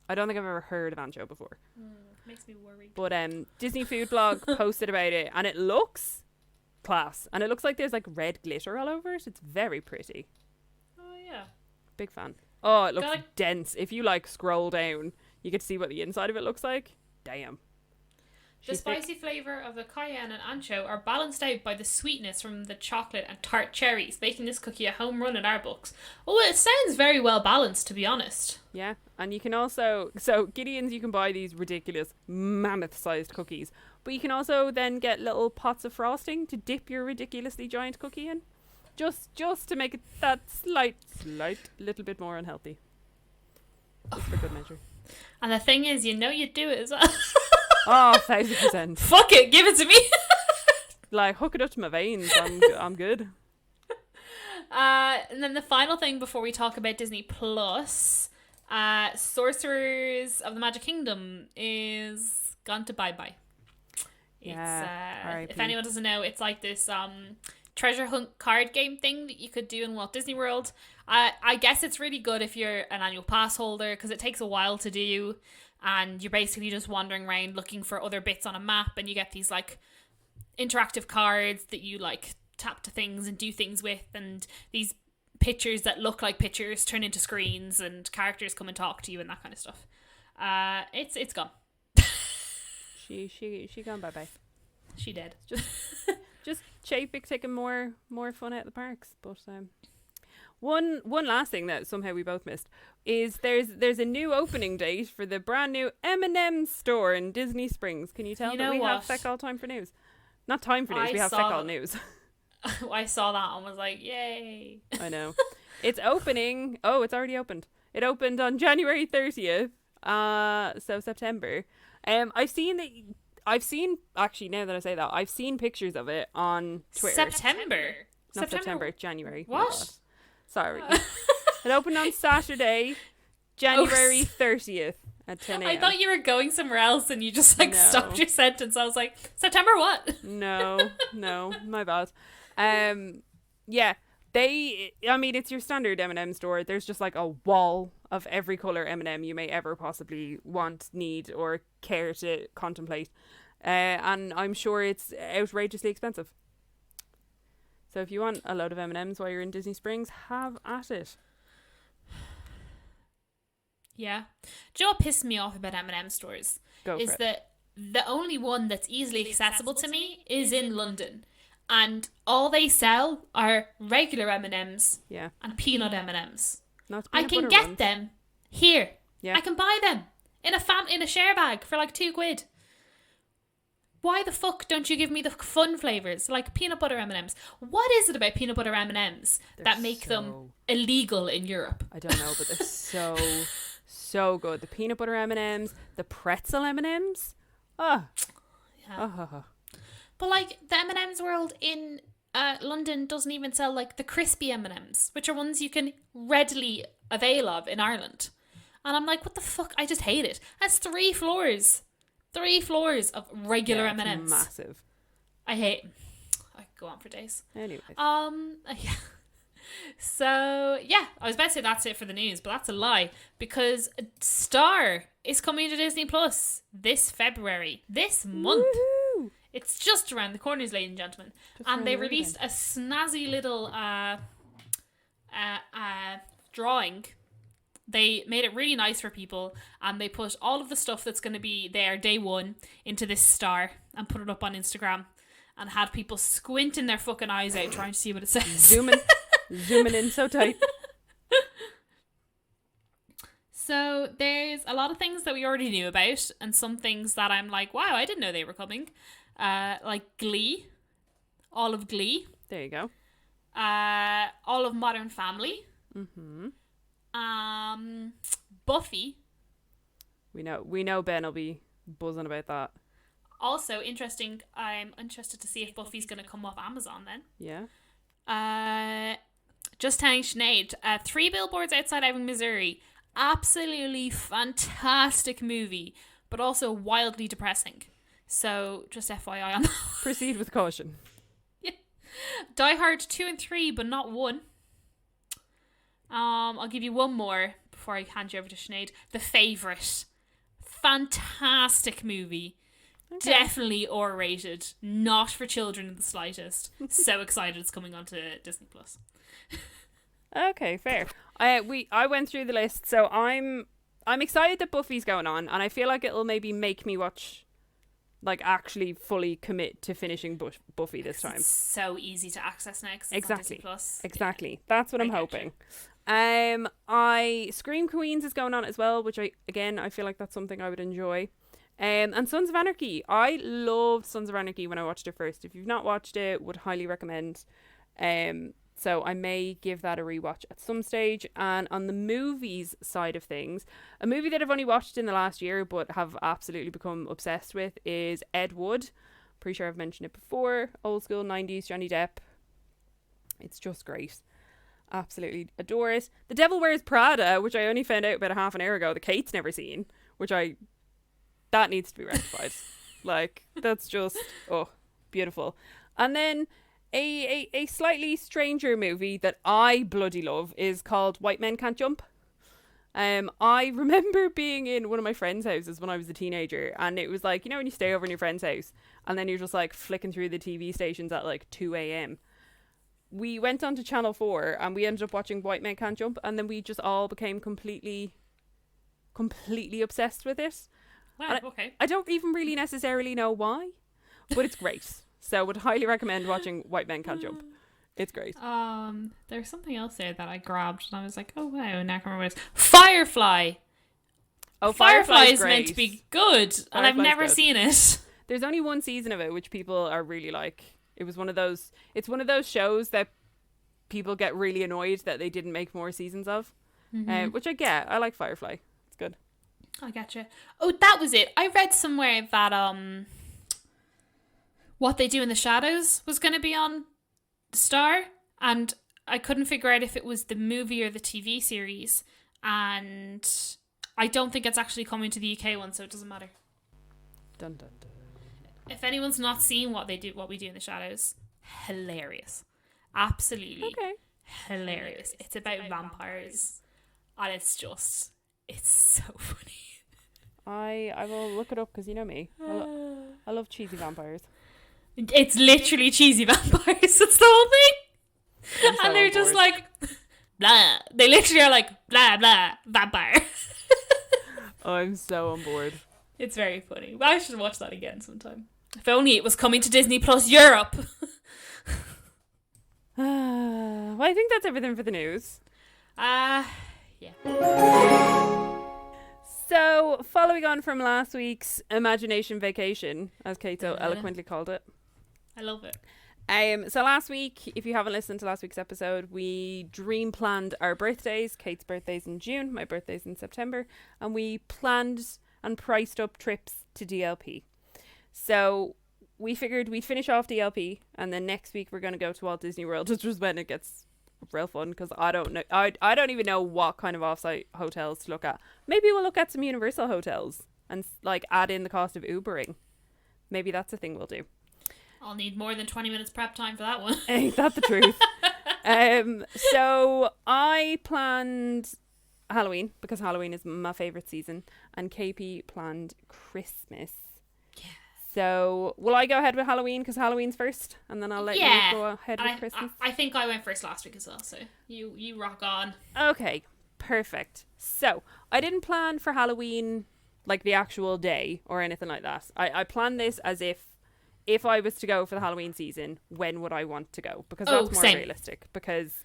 I don't think I've ever heard of ancho before. Makes me worried. But Disney Food Blog posted about it, and it looks class, and it looks like there's like red glitter all over it. It's very pretty. Oh yeah. Big fan. Oh, it looks dense. If you like scroll down, you can see what the inside of it looks like. Damn. The spicy flavour of the cayenne and ancho are balanced out by the sweetness from the chocolate and tart cherries, making this cookie a home run in our books. Oh, it sounds very well balanced, to be honest. Yeah, and you can also... So, Gideon's, you can buy these ridiculous mammoth-sized cookies, but you can also then get little pots of frosting to dip your ridiculously giant cookie in. Just to make it that slight little bit more unhealthy. Just for good measure. And the thing is, you do it as well. Oh, 1,000%. Fuck it, give it to me. Like, hook it up to my veins. I'm good. And then the final thing before we talk about Disney Plus, Sorcerers of the Magic Kingdom is gone to bye-bye. Yeah, if anyone doesn't know, it's like this treasure hunt card game thing that you could do in Walt Disney World. I guess it's really good if you're an annual pass holder because it takes a while to do. And you're basically just wandering around looking for other bits on a map, and you get these like interactive cards that you like tap to things and do things with, and these pictures that look like pictures turn into screens, and characters come and talk to you and that kind of stuff. It's gone. She gone bye. She did. Just Chapek taking more fun out of the parks, but One last thing that somehow we both missed is there's a new opening date for the brand new M&M store in Disney Springs. Can you tell that we have feck all time for news? Not time for news, we have feck all news. I saw that and was like, yay. I know. It's opening. Oh, it's already opened. It opened on January 30th. So September. I've seen actually, now that I say that, I've seen pictures of it on Twitter. Not September, January. What? Oh my God. Sorry. It opened on Saturday, January 30th at 10 a.m. I thought you were going somewhere else and you just like No. stopped your sentence. I was like, September what? No, my bad. Yeah, it's your standard M&M store. There's just like a wall of every colour M&M you may ever possibly want, need, or care to contemplate. And I'm sure it's outrageously expensive. So if you want a load of M&Ms while you're in Disney Springs, have at it. Yeah. Do you know what pissed me off about M&M stores? Go is for it. that the only one that's easily accessible to me is in London. And all they sell are regular M&Ms Yeah. and peanut M&Ms. Not I peanut can butter get ones. them here. Yeah. I can buy them in a share bag for like £2. Why the fuck don't you give me the fun flavours like peanut butter M&Ms? What is it about peanut butter M&Ms that make them illegal in Europe? I don't know, but they're so good. The peanut butter M&Ms, the pretzel M&Ms. Oh. Yeah. Oh. But like the M&Ms world in London doesn't even sell like the crispy M&Ms, which are ones you can readily avail of in Ireland. And I'm like, what the fuck? I just hate it. That's 3 floors. 3 floors of regular M&Ms. It's massive. I could go on for days. Anyways. Yeah. So yeah, I was about to say that's it for the news, but that's a lie because Star is coming to Disney Plus this February, this month. Woohoo! It's just around the corners, ladies and gentlemen. And they released a snazzy little drawing. They made it really nice for people, and they put all of the stuff that's going to be there day one into this star and put it up on Instagram and had people squinting their fucking eyes out trying to see what it says. Zooming in so tight. So there's a lot of things that we already knew about, and some things that I'm like, wow, I didn't know they were coming. Like Glee, all of Glee. There you go. All of Modern Family. Mm-hmm. Buffy. We know Ben will be buzzing about that. Also interesting. I'm interested to see if Buffy's going to come off Amazon then. Yeah. Just telling Sinead, 3 Billboards Outside Ebbing, Missouri. Absolutely fantastic movie, but also wildly depressing. So just FYI on that. Proceed with caution. Yeah. Die Hard 2 and 3, but not 1. I'll give you one more before I hand you over to Sinead. The Favourite. Fantastic movie. Okay. Definitely R-rated. Not for children in the slightest. So excited it's coming onto Disney Plus. Okay, fair. I went through the list, so I'm excited that Buffy's going on, and I feel like it'll maybe make me watch, like actually fully commit to finishing Buffy this time. It's so easy to access now. Exactly. Disney Plus. Exactly. Yeah. That's what I'm hoping. Scream Queens is going on as well, which I feel like that's something I would enjoy. And Sons of Anarchy. I loved Sons of Anarchy when I watched it first. If you've not watched it, would highly recommend. So I may give that a rewatch at some stage. And on the movies side of things, a movie that I've only watched in the last year but have absolutely become obsessed with is Ed Wood. Pretty sure I've mentioned it before. Old school 90s Johnny Depp. It's just great. Absolutely adore it. The Devil Wears Prada, which I only found out about a half an hour ago, that Kate's never seen, that needs to be rectified. Like, that's just, beautiful. And then a slightly stranger movie that I bloody love is called White Men Can't Jump. I remember being in one of my friends' houses when I was a teenager, and it was like, you know when you stay over in your friend's house and then you're just like flicking through the TV stations at like 2 a.m. We went on to Channel 4 and we ended up watching White Men Can't Jump, and then we just all became completely obsessed with it. Wow, okay. I don't even really necessarily know why, but it's great. So would highly recommend watching White Men Can't Jump. It's great. There's something else there that I grabbed and I was like, oh wow, and now I can't remember what it is. Firefly. Oh, Firefly is great. meant to be good, and I've never seen it. There's only one season of it, which people are really like. It's one of those shows that people get really annoyed that they didn't make more seasons of. Which I get. I like Firefly. It's good. I getcha. Oh, that was it. I read somewhere that What They Do in the Shadows was going to be on Star, and I couldn't figure out if it was the movie or the TV series, and I don't think it's actually coming to the UK one, so it doesn't matter. Dun, dun, dun. If anyone's not seen What We Do in the Shadows, hilarious. Absolutely hilarious. It's about vampires, and it's so funny. I will look it up because you know me. I love cheesy vampires. It's literally cheesy vampires. That's the whole thing. And they're just like, blah. They literally are like, blah, blah, vampire. I'm so on board. It's very funny. I should watch that again sometime. If only it was coming to Disney Plus Europe. Well, I think that's everything for the news. Yeah. So, following on from last week's Imagination Vacation, as Kate so eloquently called it. I love it. So last week, if you haven't listened to last week's episode, we dream planned our birthdays. Kate's birthday's in June, my birthday's in September, and we planned and priced up trips to DLP. So we figured we'd finish off DLP, and then next week we're going to go to Walt Disney World, which was when it gets real fun, because I don't know, I don't even know what kind of offsite hotels to look at. Maybe we'll look at some Universal hotels and like add in the cost of Ubering. Maybe that's a thing we'll do. I'll need more than 20 minutes prep time for that one. Ain't that the truth? So I planned Halloween because Halloween is my favourite season, and KP planned Christmas. Yeah. So will I go ahead with Halloween because Halloween's first, and then I'll let you go ahead with Christmas? I think I went first last week as well, so you rock on. Okay, perfect. So I didn't plan for Halloween like the actual day or anything like that. I planned this as if I was to go for the Halloween season, when would I want to go? Because that's more realistic. Because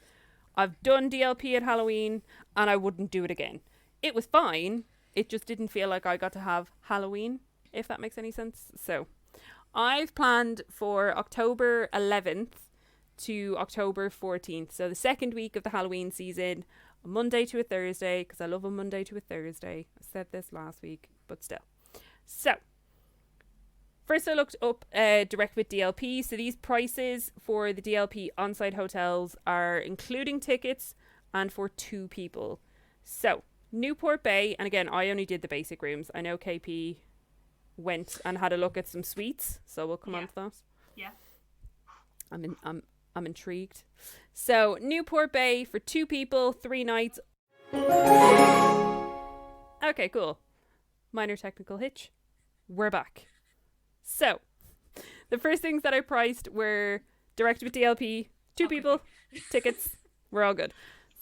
I've done DLP at Halloween and I wouldn't do it again. It was fine. It just didn't feel like I got to have Halloween, if that makes any sense. So I've planned for October 11th to October 14th. So the second week of the Halloween season, a Monday to a Thursday, because I love a Monday to a Thursday. I said this last week, but still. So first, I looked up direct with DLP. So these prices for the DLP on-site hotels are including tickets and for 2 people. So Newport Bay, and again, I only did the basic rooms. I know KP went and had a look at some suites, so we'll come on to that. Yeah. I'm intrigued. So Newport Bay for 2 people, 3 nights. Okay, cool. Minor technical hitch. We're back. So, the first things that I priced were direct with DLP, 2 people, tickets, we're all good.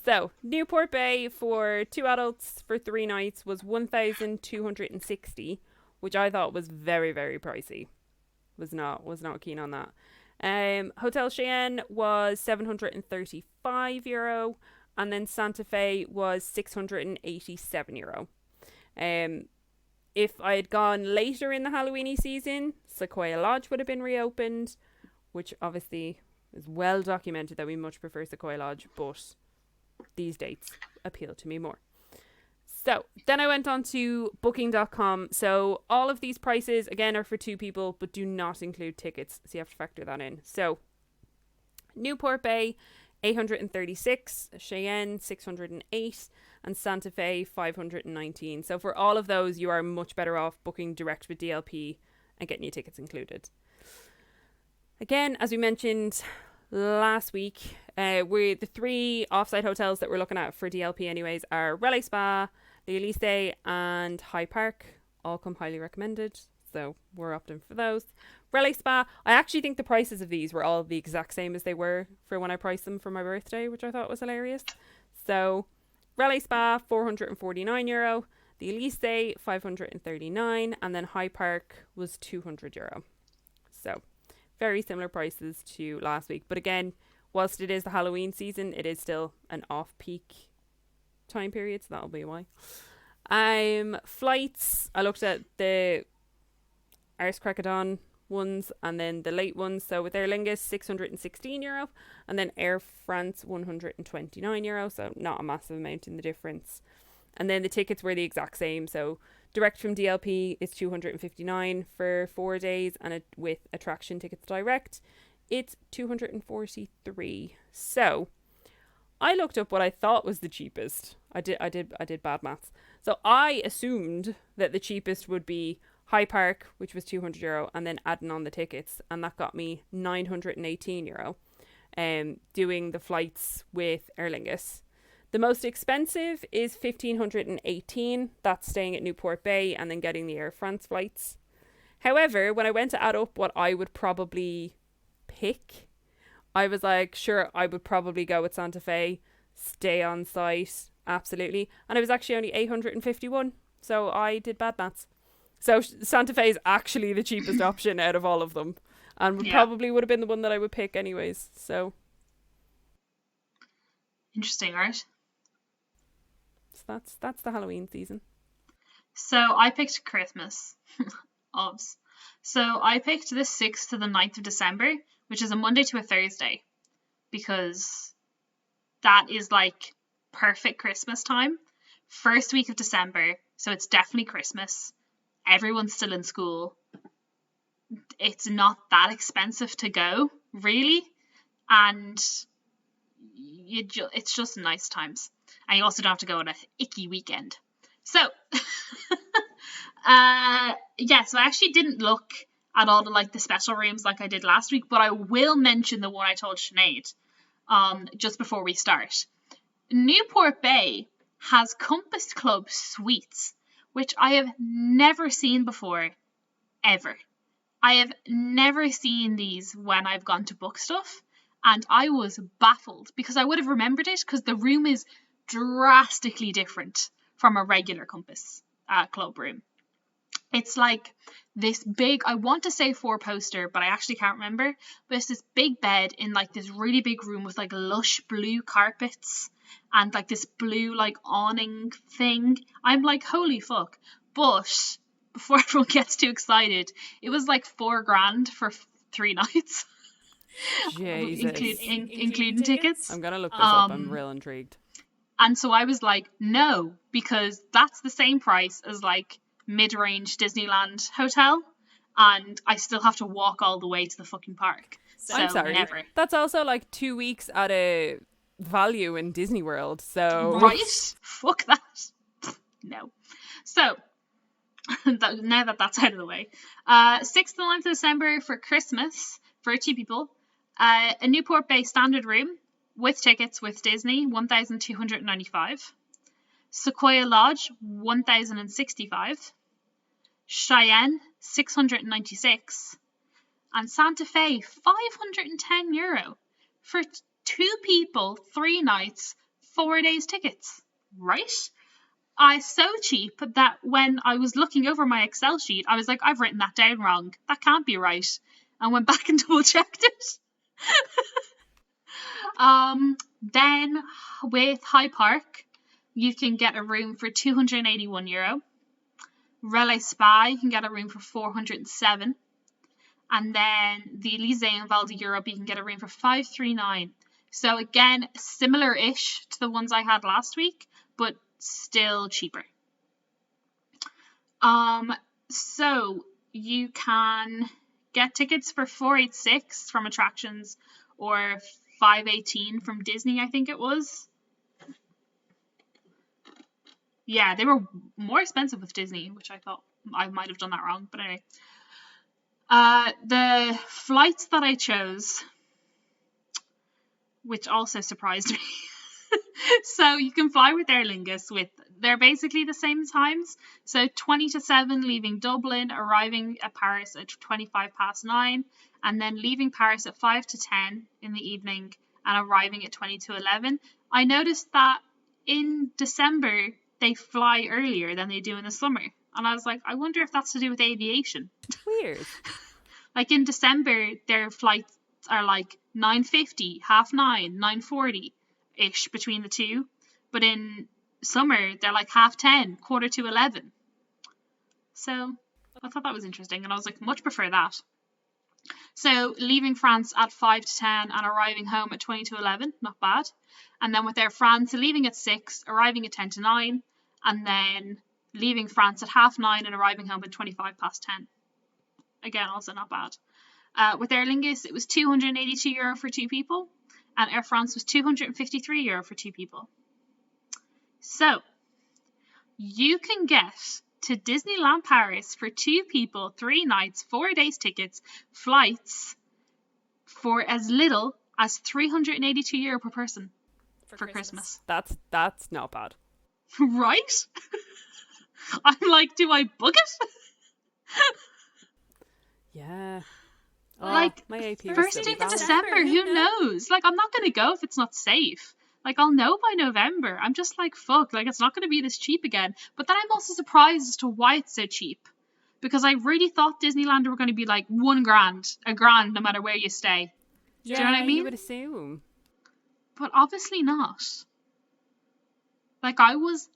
So, Newport Bay for 2 adults for 3 nights was $1,260, which I thought was very, very pricey. Was not keen on that. Hotel Cheyenne was €735, and then Santa Fe was €687. If I had gone later in the Halloweeny season, Sequoia Lodge would have been reopened, which obviously is well documented that we much prefer Sequoia Lodge, but these dates appeal to me more. So then I went on to booking.com. So all of these prices, again, are for 2 people, but do not include tickets. So you have to factor that in. So Newport Bay, 836, Cheyenne, 608, and Santa Fe, 519. So for all of those, you are much better off booking direct with DLP and getting your tickets included. Again, as we mentioned last week, the 3 offsite hotels that we're looking at for DLP anyways are Relais Spa, the Elysee, and High Park. All come highly recommended, so we're opting for those. Relais Spa, I actually think the prices of these were all the exact same as they were for when I priced them for my birthday, which I thought was hilarious. So Relais Spa, €449, the Elysee, €539, and then High Park was €200. So very similar prices to last week. But again, whilst it is the Halloween season, it is still an off-peak time period, so that'll be why. Flights, I looked at the Ars Cracadon ones and then the late ones. So with Aer Lingus, €616, and then Air France, €129. So not a massive amount in the difference. And then the tickets were the exact same. So direct from DLP is $259 for 4 days, and with attraction tickets direct, it's $243. So I looked up what I thought was the cheapest. I did bad maths. So I assumed that the cheapest would be High Park, which was €200, and then adding on the tickets, and that got me €918. Doing the flights with Aer Lingus. The most expensive is $1,518. That's staying at Newport Bay and then getting the Air France flights. However, when I went to add up what I would probably pick, I was like, sure, I would probably go with Santa Fe, stay on site, absolutely. And it was actually only $851. So I did bad maths. So Santa Fe is actually the cheapest option out of all of them, and probably would have been the one that I would pick anyways. So interesting, right? So that's the Halloween season. So I picked Christmas. Obs. So I picked the 6th to the 9th of December, which is a Monday to a Thursday, because that is like perfect Christmas time. First week of December, so it's definitely Christmas. Everyone's still in school. It's not that expensive to go, really, and it's just nice times. And you also don't have to go on an icky weekend. So, so I actually didn't look at all the special rooms like I did last week, but I will mention the one I told Sinead just before we start. Newport Bay has Compass Club suites, which I have never seen before, ever. I have never seen these when I've gone to book stuff, and I was baffled because I would have remembered it because the room is drastically different from a regular Compass Club room. It's like this big, I want to say 4-poster, but I actually can't remember, but it's this big bed in like this really big room with like lush blue carpets and like this blue like awning thing. I'm like, holy fuck. But before everyone gets too excited, it was like $4,000 for 3 nights. Jesus. Including tickets. I'm gonna look this up. I'm real intrigued. And so I was like, no, because that's the same price as like mid-range Disneyland hotel, and I still have to walk all the way to the fucking park. So I'm sorry. Never. That's also like 2 weeks at a value in Disney World. So right? Fuck that. No. So now that's out of the way, 6th to 9th of December for Christmas for 2 people. A Newport Bay standard room with tickets with Disney, $1,295. Sequoia Lodge, $1,065. Cheyenne, $696. And Santa Fe, €510 for 2 people, 3 nights, 4 days tickets. Right? So cheap that when I was looking over my Excel sheet, I was like, I've written that down wrong. That can't be right. And went back and double checked it. Then with High Park, you can get a room for €281. Relais Spa, you can get a room for $407. And then the Elysee and Val d'Europe, you can get a room for $539. So again, similar-ish to the ones I had last week, but still cheaper. So you can get tickets for $486 from attractions or $518 from Disney, I think it was. Yeah, they were more expensive with Disney, which I thought I might have done that wrong. But anyway, the flights that I chose, which also surprised me. So you can fly with Aer Lingus they're basically the same times. So 20 to 7 leaving Dublin, arriving at Paris at 9:25, and then leaving Paris at 5 to 10 in the evening and arriving at 20 to 11. I noticed that in December they fly earlier than they do in the summer. And I was like, I wonder if that's to do with aviation. Weird. Like in December, their flights are like 9:50, 9:30, 9:40-ish between the two. But in summer, they're like 10:30, 11:15. So I thought that was interesting. And I was like, much prefer that. So leaving France at 5 to 10 and arriving home at 20 to 11, not bad. And then with Air France, leaving at 6, arriving at 10 to 9, and then leaving France at 9:30 and arriving home at 25 past 10. Again, also not bad. With Aer Lingus, it was €282 for 2 people, and Air France was €253 for 2 people. So, you can get to Disneyland Paris for 2 people, 3 nights, 4 days tickets, flights, for as little as €382 per person for Christmas. That's not bad. Right? I'm like, do I book it? Yeah. Like, my AP was first still week of valid. December, who knows? Like, I'm not going to go if it's not safe. Like, I'll know by November. I'm just like, fuck, like, it's not going to be this cheap again. But then I'm also surprised as to why it's so cheap. Because I really thought Disneyland were going to be like $1,000, $1,000 no matter where you stay. Yeah, Do you know what I mean? You would assume. But obviously not. Like, I was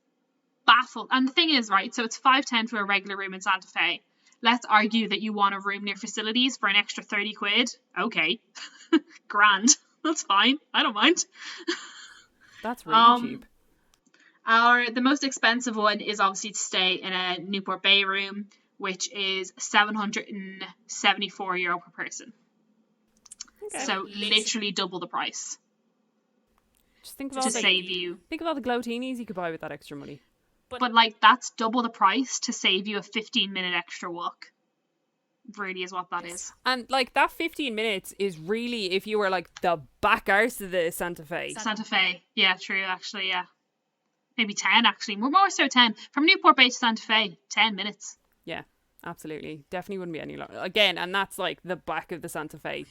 baffled. And the thing is, right, so it's $510 for a regular room in Santa Fe. Let's argue that you want a room near facilities for an extra 30 quid. Okay. Grand. That's fine. I don't mind. That's really cheap. The most expensive one is obviously to stay in a Newport Bay room, which is €774 per person. Okay. So literally double the price Just think of to all save you. Think of all the glow-teenies you could buy with that extra money. But like, that's double the price to save you a 15-minute extra walk. Really is what that is. And like that 15 minutes is really if you were like the back arse of the Santa Fe. Santa Fe. Yeah, true, actually, yeah. Maybe 10, actually. More so 10. From Newport Bay to Santa Fe, 10 minutes. Yeah, absolutely. Definitely wouldn't be any longer. Again, and that's like the back of the Santa Fe.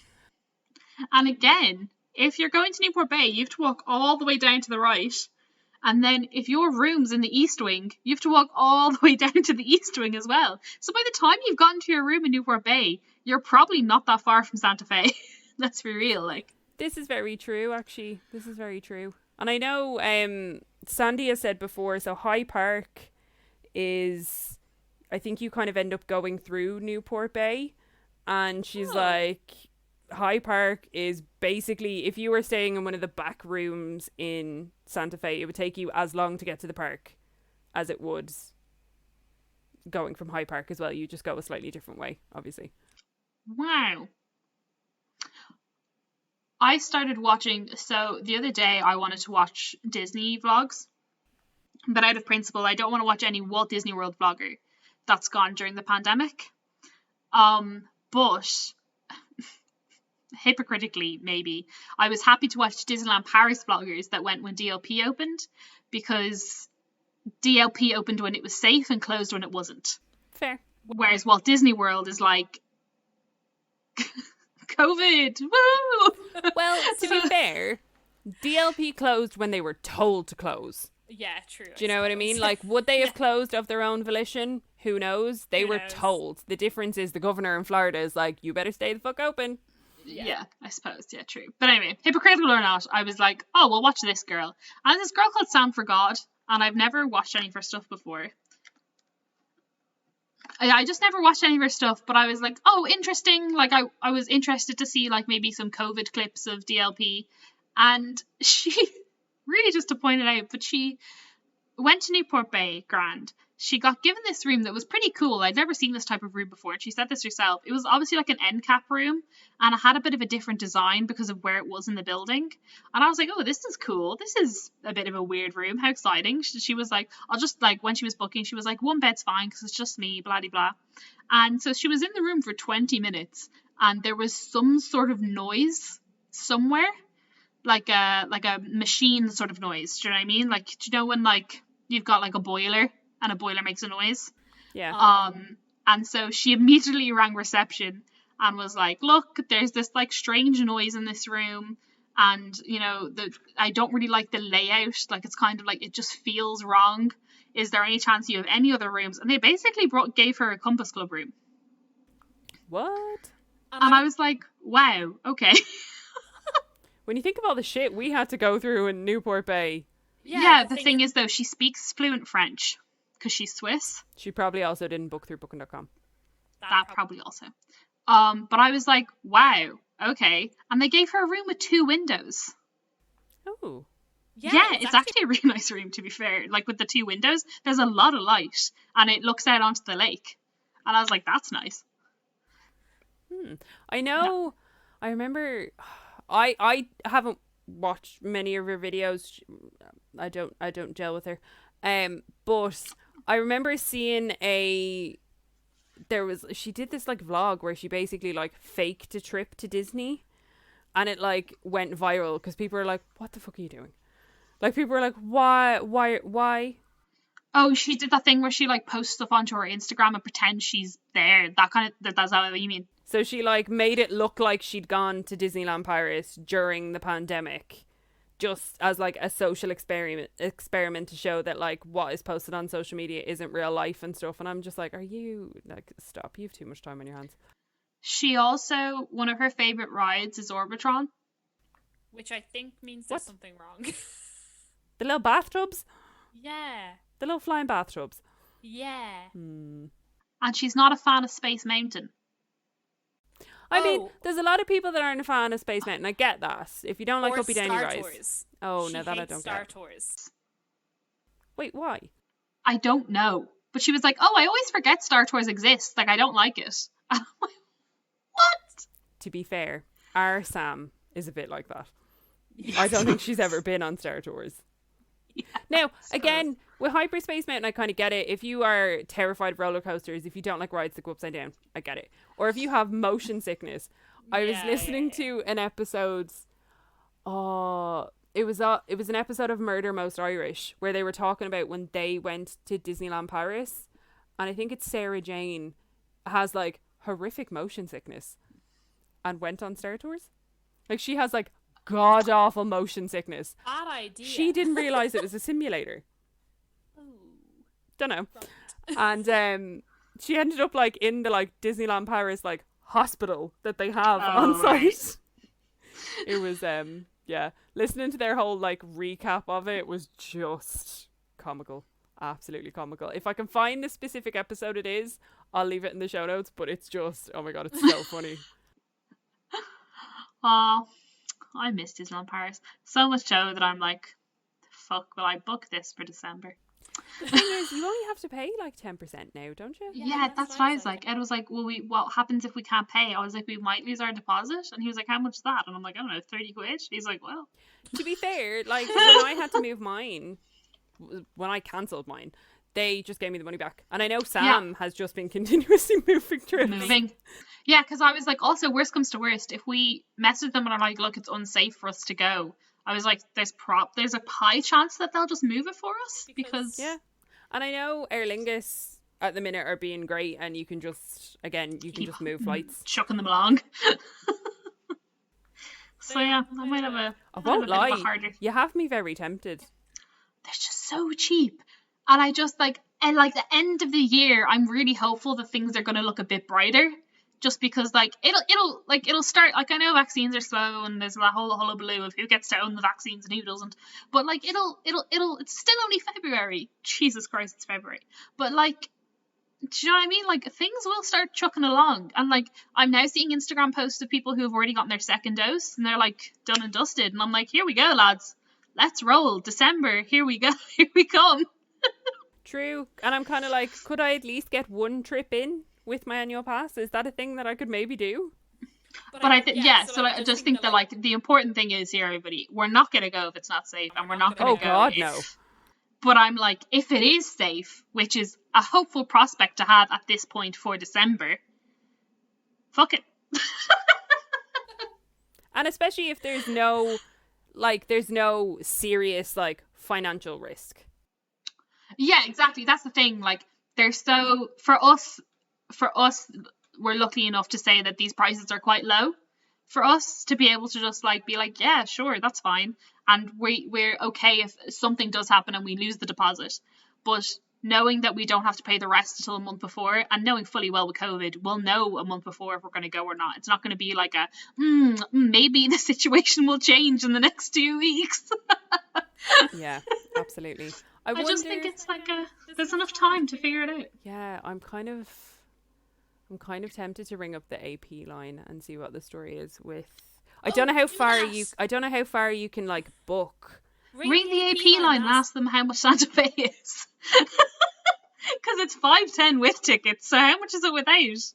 And again, if you're going to Newport Bay, you have to walk all the way down to the right. And then if your room's in the East Wing, you have to walk all the way down to the East Wing as well. So by the time you've gotten to your room in Newport Bay, you're probably not that far from Santa Fe. Let's be real, like. This is very true, actually. This is very true. And I know Sandy has said before, so High Park is, I think you kind of end up going through Newport Bay. And she's like, High Park is basically, if you were staying in one of the back rooms in Santa Fe, it would take you as long to get to the park as it would going from High Park as well. You just go a slightly different way, obviously. Wow. I started watching, so the other day I wanted to watch Disney vlogs, but out of principle, I don't want to watch any Walt Disney World vlogger that's gone during the pandemic. But hypocritically, maybe, I was happy to watch Disneyland Paris vloggers that went when DLP opened, because DLP opened when it was safe and closed when it wasn't. Fair. Whereas Walt Disney World is like, COVID, woo! Well, to be fair, DLP closed when they were told to close. Yeah, true. Do you know what I mean? Like, would they have closed of their own volition? Who knows? They were told. The difference is the governor in Florida is like, you better stay the fuck open. Yeah, I suppose. Yeah, true. But anyway, hypocritical or not, I was like, oh, well, watch this girl. And this girl called Sam for God, and I've never watched any of her stuff before. I just never watched any of her stuff, but I was like, oh, interesting. Like, I was interested to see, like, maybe some COVID clips of DLP. And she, really just to point it out, but she went to Newport Bay, grand. She got given this room that was pretty cool. I'd never seen this type of room before. And she said this herself. It was obviously like an end cap room, and it had a bit of a different design because of where it was in the building. And I was like, oh, this is cool. This is a bit of a weird room. How exciting. She was like, I'll just, like, when she was booking, she was like, one bed's fine because it's just me, blah, blah, blah. And so she was in the room for 20 minutes, and there was some sort of noise somewhere, like a machine sort of noise. Do you know what I mean? Like, do you know when, like, you've got, like, a boiler, and a boiler makes a noise? Yeah. And so she immediately rang reception and was like, look, there's this, like, strange noise in this room, and, you know, I don't really like the layout. Like, it's kind of like, it just feels wrong. Is there any chance you have any other rooms? And they basically gave her a Compass Club room. What? And I was like, wow, okay. When you think of all the shit we had to go through in Newport Bay. Yeah, the thing is, though, she speaks fluent French because she's Swiss. She probably also didn't book through booking.com. That probably also. But I was like, wow, okay. And they gave her a room with 2 windows. Oh. Yeah, it's actually a really nice room, to be fair. Like, with the 2 windows, there's a lot of light, and it looks out onto the lake. And I was like, that's nice. I know. I remember. I haven't watched many of her videos. I don't gel with her. But I remember seeing she did this like vlog where she basically like faked a trip to Disney, and it like went viral because people were like, "What the fuck are you doing?" Like, people were like, why? Oh, she did that thing where she like posts stuff onto her Instagram and pretends she's there. That's what you mean. So she like made it look like she'd gone to Disneyland Paris during the pandemic, just as like a social experiment to show that like what is posted on social media isn't real life and stuff. And I'm just like, are you like, stop? You have too much time on your hands. She also, one of her favorite rides is Orbitron, which I think means there's something wrong. The little bathtubs? Yeah. The little flying bathtubs? Yeah. And she's not a fan of Space Mountain. I mean, there's a lot of people that aren't a fan of Space Mountain. I get that. If you don't like Uppy Downy Rise. Tours. Oh, she no, that I don't Star get. Tours. Wait, why? I don't know. But she was like, oh, I always forget Star Tours exists. Like, I don't like it. And I'm like, what? To be fair, our Sam is a bit like that. Yes. I don't think she's ever been on Star Tours. Yeah, now, again, with Hyperspace Mountain, I kind of get it. If you are terrified of roller coasters, if you don't like rides that go upside down, I get it. Or if you have motion sickness. I was listening to an episode. It was an episode of Murder Most Irish where they were talking about when they went to Disneyland Paris, and I think it's Sarah Jane has like horrific motion sickness and went on Star Tours. Like, she has like god awful motion sickness. Bad idea. She didn't realize it was a simulator. Don't know. Right. And she ended up like in the like Disneyland Paris like hospital that they have on site. Right. It was listening to their whole like recap of it was just comical. Absolutely comical. If I can find the specific episode it is, I'll leave it in the show notes, but it's just, oh my god, it's so funny. I miss Disneyland Paris so much so that I'm like, fuck, will I book this for December? The thing is, you only have to pay like 10% now, don't you? Yeah, that's what I was like. Ed was like, well, what happens if we can't pay? I was like, we might lose our deposit. And he was like, how much is that? And I'm like, I don't know, 30 quid. He's like, well. To be fair, like when I had to move mine, when I cancelled mine, they just gave me the money back. And I know Sam has just been continuously moving trips. Yeah, because I was like, also, worst comes to worst, if we message them and are like, look, it's unsafe for us to go, I was like, there's a high chance that they'll just move it for us because yeah. And I know Aer Lingus at the minute are being great, and you can just just move flights, chucking them along. So yeah, I might have a. I won't lie, you have me very tempted. They're just so cheap, and I just like, and like the end of the year, I'm really hopeful that things are going to look a bit brighter. Just because like it'll start, like, I know vaccines are slow and there's a whole hullabaloo of who gets to own the vaccines and who doesn't, but like it'll it's still only February. Jesus Christ, it's February. But like, do you know what I mean? Like, things will start chucking along, and like I'm now seeing Instagram posts of people who have already gotten their second dose and they're like done and dusted, and I'm like, here we go, lads, let's roll. December, here we go, here we come. True. And I'm kind of like, could I at least get one trip in with my annual pass? Is that a thing that I could maybe do? But I just think that like the important thing is here, everybody, we're not going to go if it's not safe, and we're not going to go. Oh God, no. But I'm like, if it is safe, which is a hopeful prospect to have at this point for December, fuck it. And especially if there's no serious like financial risk. Yeah, exactly. That's the thing. Like, they're so, for us, we're lucky enough to say that these prices are quite low for us to be able to just like be like, yeah, sure, that's fine, and we're okay if something does happen and we lose the deposit. But knowing that we don't have to pay the rest until a month before, and knowing fully well with COVID, we'll know a month before if we're going to go or not. It's not going to be like a maybe the situation will change in the next 2 weeks. Yeah, absolutely. I just think it's like there's enough time to figure it out. Yeah, I'm kind of I'm kind of tempted to ring up the AP line and see what the story is with. I don't know how far you can like book. Ring the AP line and ask them how much Santa Fe is. Because it's $5.10 with tickets, so how much is it without?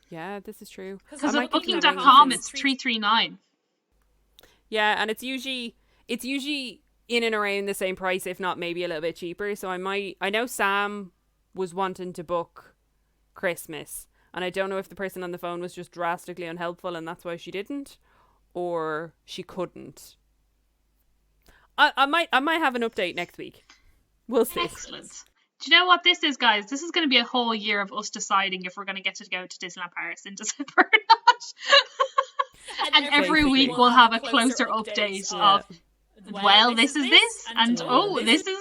Yeah, this is true. Because on booking.com it's $339. Yeah, and it's usually in and around the same price, if not maybe a little bit cheaper. So I know Sam was wanting to book Christmas, and I don't know if the person on the phone was just drastically unhelpful and that's why she didn't, or she couldn't. I might have an update next week. We'll see. Excellent. Do you know what this is, guys? This is going to be a whole year of us deciding if we're going to get to go to Disneyland Paris in December or not. And every week we'll have a closer update of, well, this is this, and this is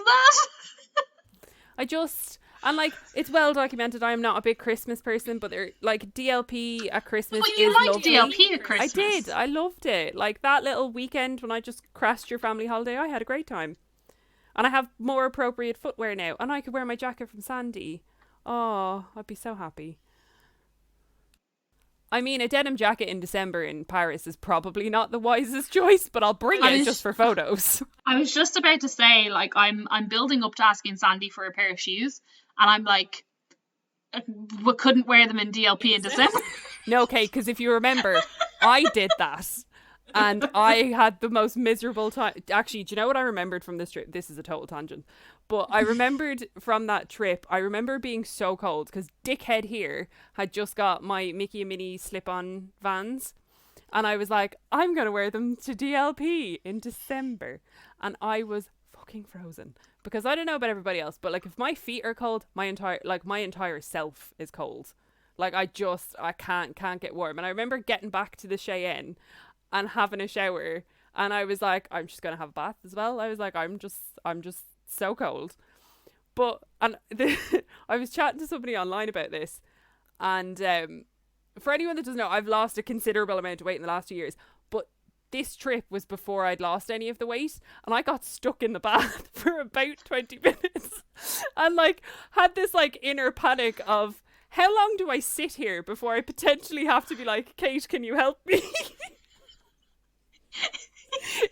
that. And like, it's well documented, I am not a big Christmas person, but they're like DLP at Christmas But you is liked lovely. DLP at Christmas. I did. I loved it. Like that little weekend when I just crashed your family holiday, I had a great time. And I have more appropriate footwear now, and I could wear my jacket from Sandy. Oh, I'd be so happy. I mean, a denim jacket in December in Paris is probably not the wisest choice, but I'll bring it just for photos. I was just about to say, like, I'm building up to asking Sandy for a pair of shoes, and I'm like, we couldn't wear them in DLP in December. No, Kate, because if you remember, I did that. And I had the most miserable time. Actually, do you know what I remembered from this trip? This is a total tangent. But I remembered from that trip, I remember being so cold because dickhead here had just got my Mickey and Minnie slip-on Vans. And I was like, I'm going to wear them to DLP in December. And I was fucking frozen. Because I don't know about everybody else, but like if my feet are cold, my entire self is cold. Like I can't get warm. And I remember getting back to the Cheyenne and having a shower, and I was like, I'm just gonna have a bath as well. I was like, I'm just so cold. But I was chatting to somebody online about this, and for anyone that doesn't know, I've lost a considerable amount of weight in the last 2 years. But this trip was before I'd lost any of the weight, and I got stuck in the bath for about 20 minutes, and like had this like inner panic of how long do I sit here before I potentially have to be like, Kate, can you help me?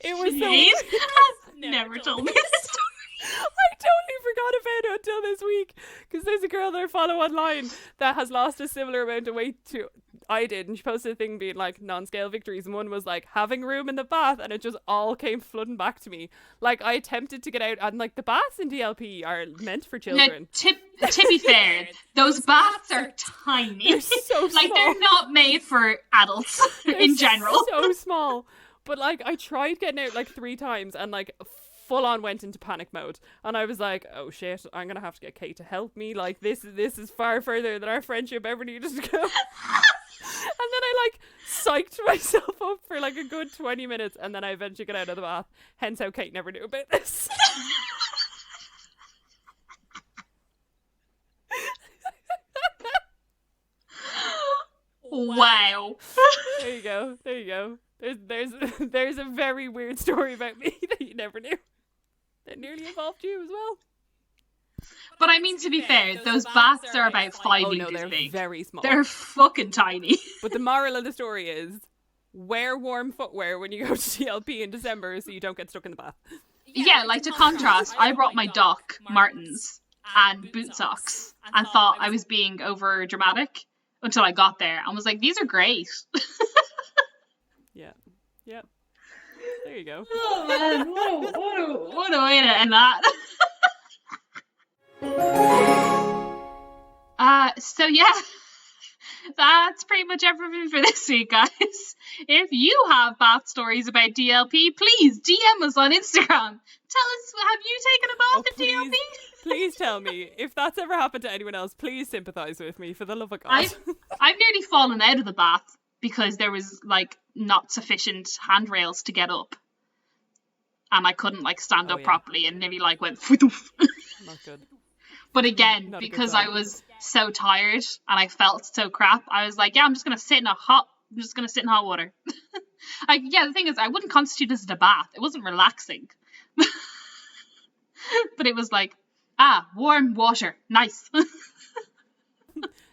It was so never told me this story. I totally forgot about it until this week, because there's a girl that I follow online that has lost a similar amount of weight to I did, and she posted a thing being like non-scale victories, and one was like having room in the bath, and it just all came flooding back to me. Like I attempted to get out, and like the baths in DLP are meant for children. Now, to be fair, those baths are tiny. They're so small. Like they're not made for adults in general. So small. But like I tried getting out like 3 times and like full on went into panic mode, and I was like, oh shit, I'm gonna have to get Kate to help me. Like this is far further than our friendship ever needed to go. And then I like psyched myself up for like a good 20 minutes, and then I eventually got out of the bath. Hence how Kate never knew about this. Wow. There you go. There's a very weird story about me that you never knew. That nearly involved you as well. But I mean, to be fair, those baths are about 5 meters they're big. Very small. They're fucking tiny. But the moral of the story is, wear warm footwear when you go to DLP in December so you don't get stuck in the bath. Yeah, like to contrast, I brought my Doc Martens and boot socks and thought I was being over dramatic until I got there and was like, these are great. Yeah. There you go. Oh man, what a way to end that. So yeah, that's pretty much everything for this week, guys. If you have bath stories about DLP, please DM us on Instagram. Tell us, have you taken a bath at DLP? Please tell me. If that's ever happened to anyone else, please sympathise with me, for the love of God. I've nearly fallen out of the bath because there was like not sufficient handrails to get up. And I couldn't like stand up properly, and nearly like went Not good. But again, Not because I was so tired and I felt so crap, I was like, yeah, I'm just gonna sit in hot water. Like, yeah, the thing is, I wouldn't constitute this as a bath. It wasn't relaxing. But it was like, warm water. Nice.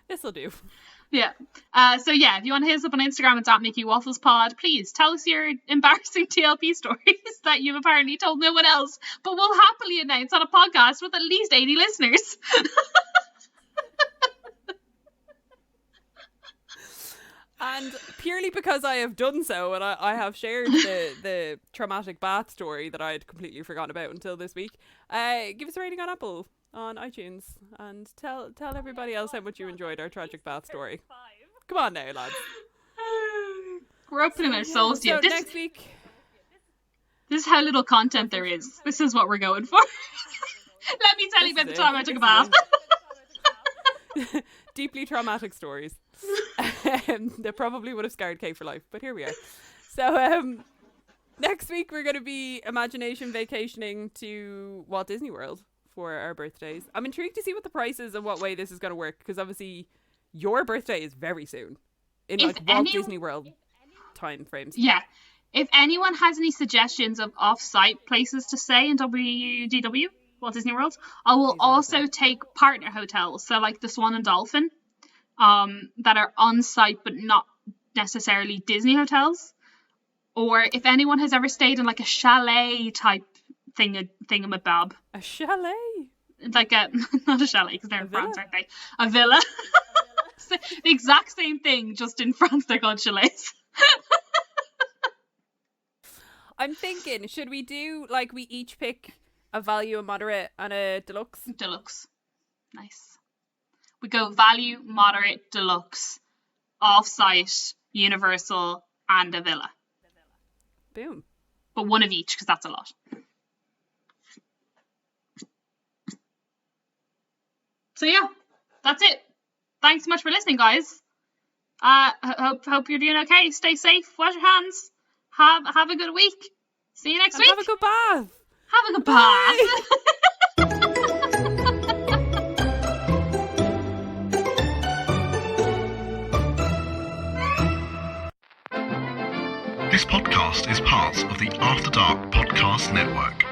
This'll do. Yeah. So yeah, if you want to hit us up on Instagram, it's @MickeyWafflesPod. Please tell us your embarrassing DLP stories that you've apparently told no one else, but we'll happily announce on a podcast with at least 80 listeners. And purely because I have done so, and I have shared the traumatic bath story that I had completely forgotten about until this week, give us a rating on Apple, on iTunes, and tell everybody else how much you enjoyed our tragic bath story. Come on now, lads. We're opening our souls to you. So next week... This is how little content there is. This is what we're going for. Let me tell you about the time I took a bath. Deeply traumatic stories. That probably would have scarred Kate for life, but here we are. So next week we're going to be imagination vacationing to Walt Disney World for our birthdays. I'm intrigued to see what the price is and what way this is going to work, because obviously your birthday is very soon in Walt Disney World time frames. Yeah. If anyone has any suggestions of off-site places to stay in WDW, Walt Disney World, I will also take partner hotels, so like the Swan and Dolphin, that are on-site but not necessarily Disney hotels. Or if anyone has ever stayed in like a chalet type thingamabob. A chalet? Like not a chalet, because they're in France, aren't they? A villa. The exact same thing, just in France they're called chalets. I'm thinking, should we do, like, we each pick a value, a moderate, and a deluxe? Deluxe. Nice. We go value, moderate, deluxe, off-site, universal, and a villa. Boom. But one of each, because that's a lot. So yeah, that's it. Thanks so much for listening, guys. Hope you're doing okay. Stay safe. Wash your hands. Have a good week. See you next week. Have a good bath. Have a good bath. This podcast is part of the After Dark Podcast Network.